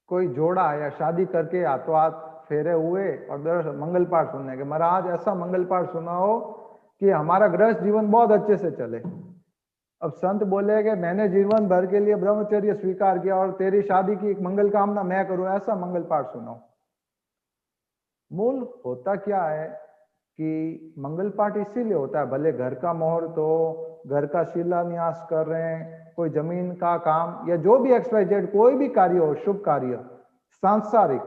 कोई जोड़ा या शादी करके हाथों हाथ फेरे हुए और मंगल पाठ सुनने के, महाराज ऐसा मंगल पाठ सुनाओ कि हमारा गृहस्थ जीवन बहुत अच्छे से चले। अब संत बोले कि मैंने जीवन भर के लिए ब्रह्मचर्य स्वीकार किया और तेरी शादी की एक मंगल कामना मैं करूं, ऐसा मंगल पाठ सुनाओ। मूल होता क्या है कि मंगल पाठ इसीलिए होता है, भले घर का मुहूर्त हो, घर का शिलान्यास कर रहे हैं, कोई जमीन का काम या जो भी XYZ कोई भी कार्य हो, शुभ कार्य सांसारिक,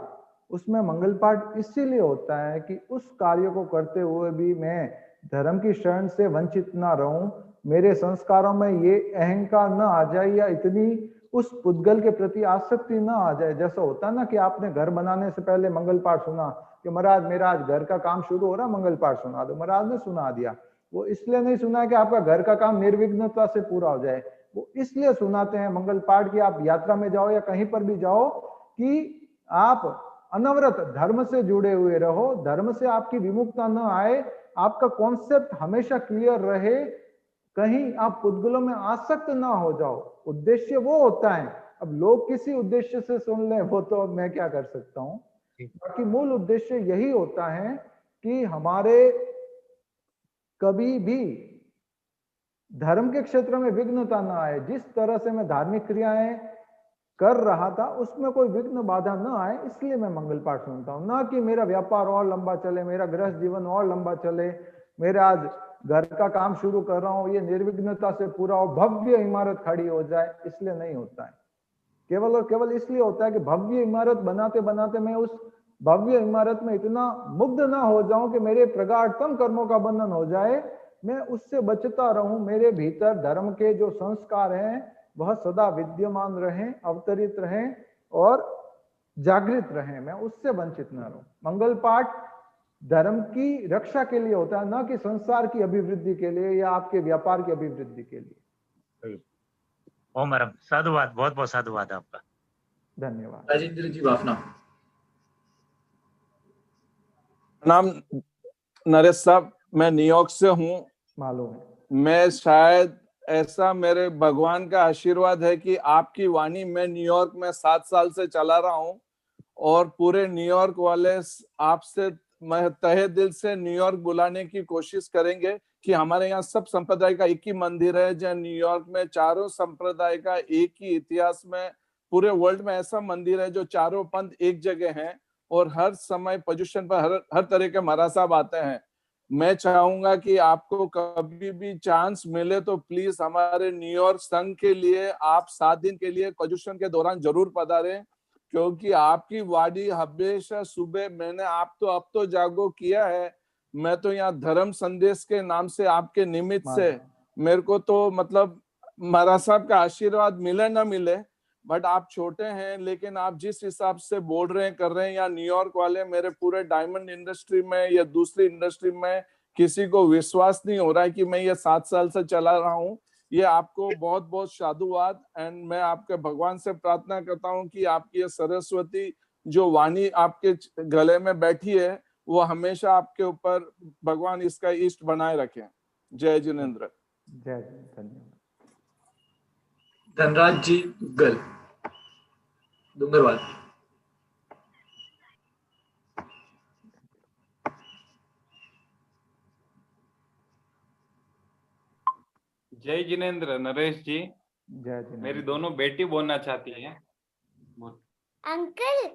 उसमें मंगल पाठ इसीलिए होता है कि उस कार्य को करते हुए भी मैं धर्म की शरण से वंचित ना रहूं, मेरे संस्कारों में ये अहंकार ना आ जाए या इतनी उस पुद्गल के प्रति आसक्ति ना आ जाए। जैसा होता है ना कि आपने घर बनाने से पहले मंगल पाठ सुना कि महाराज मेरा आज घर का काम शुरू हो रहा, मंगल पाठ सुना दो, महाराज ने सुना दिया। वो इसलिए नहीं सुना कि आपका घर का काम निर्विघ्नता से पूरा हो जाए, वो इसलिए सुनाते हैं मंगल पाठ की आप यात्रा में जाओ या कहीं पर भी जाओ कि आप अनवरत धर्म से जुड़े हुए रहो, धर्म से आपकी विमुखता न आए, आपका कॉन्सेप्ट हमेशा क्लियर रहे, कहीं आप पुद्गलों में आसक्त ना हो जाओ। उद्देश्य वो होता है, अब लोग किसी उद्देश्य से सुन लें वो तो मैं क्या कर सकता हूँ, बाकी मूल उद्देश्य यही होता है कि हमारे कभी भी धर्म के क्षेत्र में विघ्नता ना आए। जिस तरह से मैं धार्मिक क्रियाएं कर रहा था उसमें कोई विघ्न बाधा ना आए, इसलिए मैं मंगल पाठ सुनता हूँ। ना कि मेरा व्यापार और लंबा चले, मेरा गृहस्थ जीवन और लंबा चले, मेरा आज घर का काम शुरू कर रहा हूँ ये निर्विघ्नता से पूरा हो, भव्य इमारत खड़ी हो जाए, इसलिए नहीं होता है। केवल और केवल इसलिए होता है कि भव्य इमारत बनाते बनाते मैं उस भव्य इमारत में इतना मुग्ध ना हो जाऊं कि मेरे प्रगाढ़तम कर्मों का बंधन हो जाए, मैं उससे बचता रहूं। मेरे भीतर धर्म के जो संस्कार हैं वह सदा विद्यमान रहें, अवतरित रहें और जागृत रहें, मैं उससे वंचित ना रहूं। मंगल पाठ धर्म की रक्षा के लिए होता है, ना कि संसार की अभिवृद्धि के लिए या आपके व्यापार की अभिवृद्धि के लिए। ओम हरम, साधुवाद, बहुत बहुत साधुवाद आपका, धन्यवाद। राजेंद्र जी वाफना। नाम नरेश साहब, मैं न्यूयॉर्क से हूँ। मालूम है, मैं शायद ऐसा मेरे भगवान का आशीर्वाद है कि आपकी वाणी मैं न्यूयॉर्क में 7 साल से चला रहा हूँ और पूरे न्यूयॉर्क वाले आपसे मैं तहे दिल से न्यूयॉर्क बुलाने की कोशिश करेंगे कि हमारे यहाँ सब संप्रदाय का एक ही मंदिर है, जहाँ न्यूयॉर्क में चारों संप्रदाय का एक ही इतिहास में पूरे वर्ल्ड में ऐसा मंदिर है जो चारों पंथ एक जगह हैं और हर समय पोजीशन पर हर तरह के महाराज साहब आते हैं। मैं चाहूंगा कि आपको कभी भी चांस मिले तो प्लीज हमारे न्यूयॉर्क संघ के लिए आप 7 दिन के लिए पोजीशन के दौरान जरूर पधारें, क्योंकि आपकी वाणी हमेशा सुबह मैंने आप तो अब तो जागो किया है। मैं तो यहाँ धर्म संदेश के नाम से आपके निमित्त से मेरे को तो मतलब महाराज साहब का आशीर्वाद मिले ना मिले, बट आप छोटे हैं लेकिन आप जिस हिसाब से बोल रहे हैं कर रहे हैं, या न्यूयॉर्क वाले मेरे पूरे डायमंड इंडस्ट्री में या दूसरी इंडस्ट्री में किसी को विश्वास नहीं हो रहा है कि मैं ये 7 साल से चला रहा हूँ। ये आपको बहुत बहुत साधुवाद। एंड मैं आपके भगवान से प्रार्थना करता हूँ कि आपकी ये सरस्वती जो वाणी आपके गले में बैठी है वो हमेशा आपके ऊपर भगवान इसका इष्ट बनाए रखें। जय जिनेंद्र। जय, धन्यवाद। धनराज जी दुग्गल, डूंगरवाल। जय जिनेंद्र। नरेश जी, जय जिनेंद्र। मेरी दोनों बेटी बोलना चाहती है। अंकल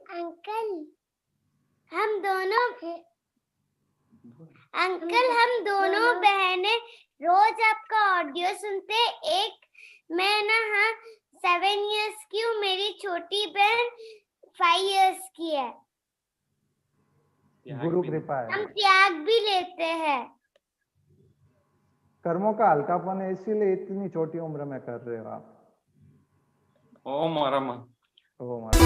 हम दोनों बहनें रोज आपका ऑडियो सुनते। एक मैं ना 7 इयर्स की हूँ, मेरी छोटी बहन 5 इयर्स की है। गुरु कृपा है, हम त्याग भी लेते हैं। कर्मों का हल्कापन है, इसीलिए इतनी छोटी उम्र में कर रहे हो आप। ओम हरम। ओम हरम।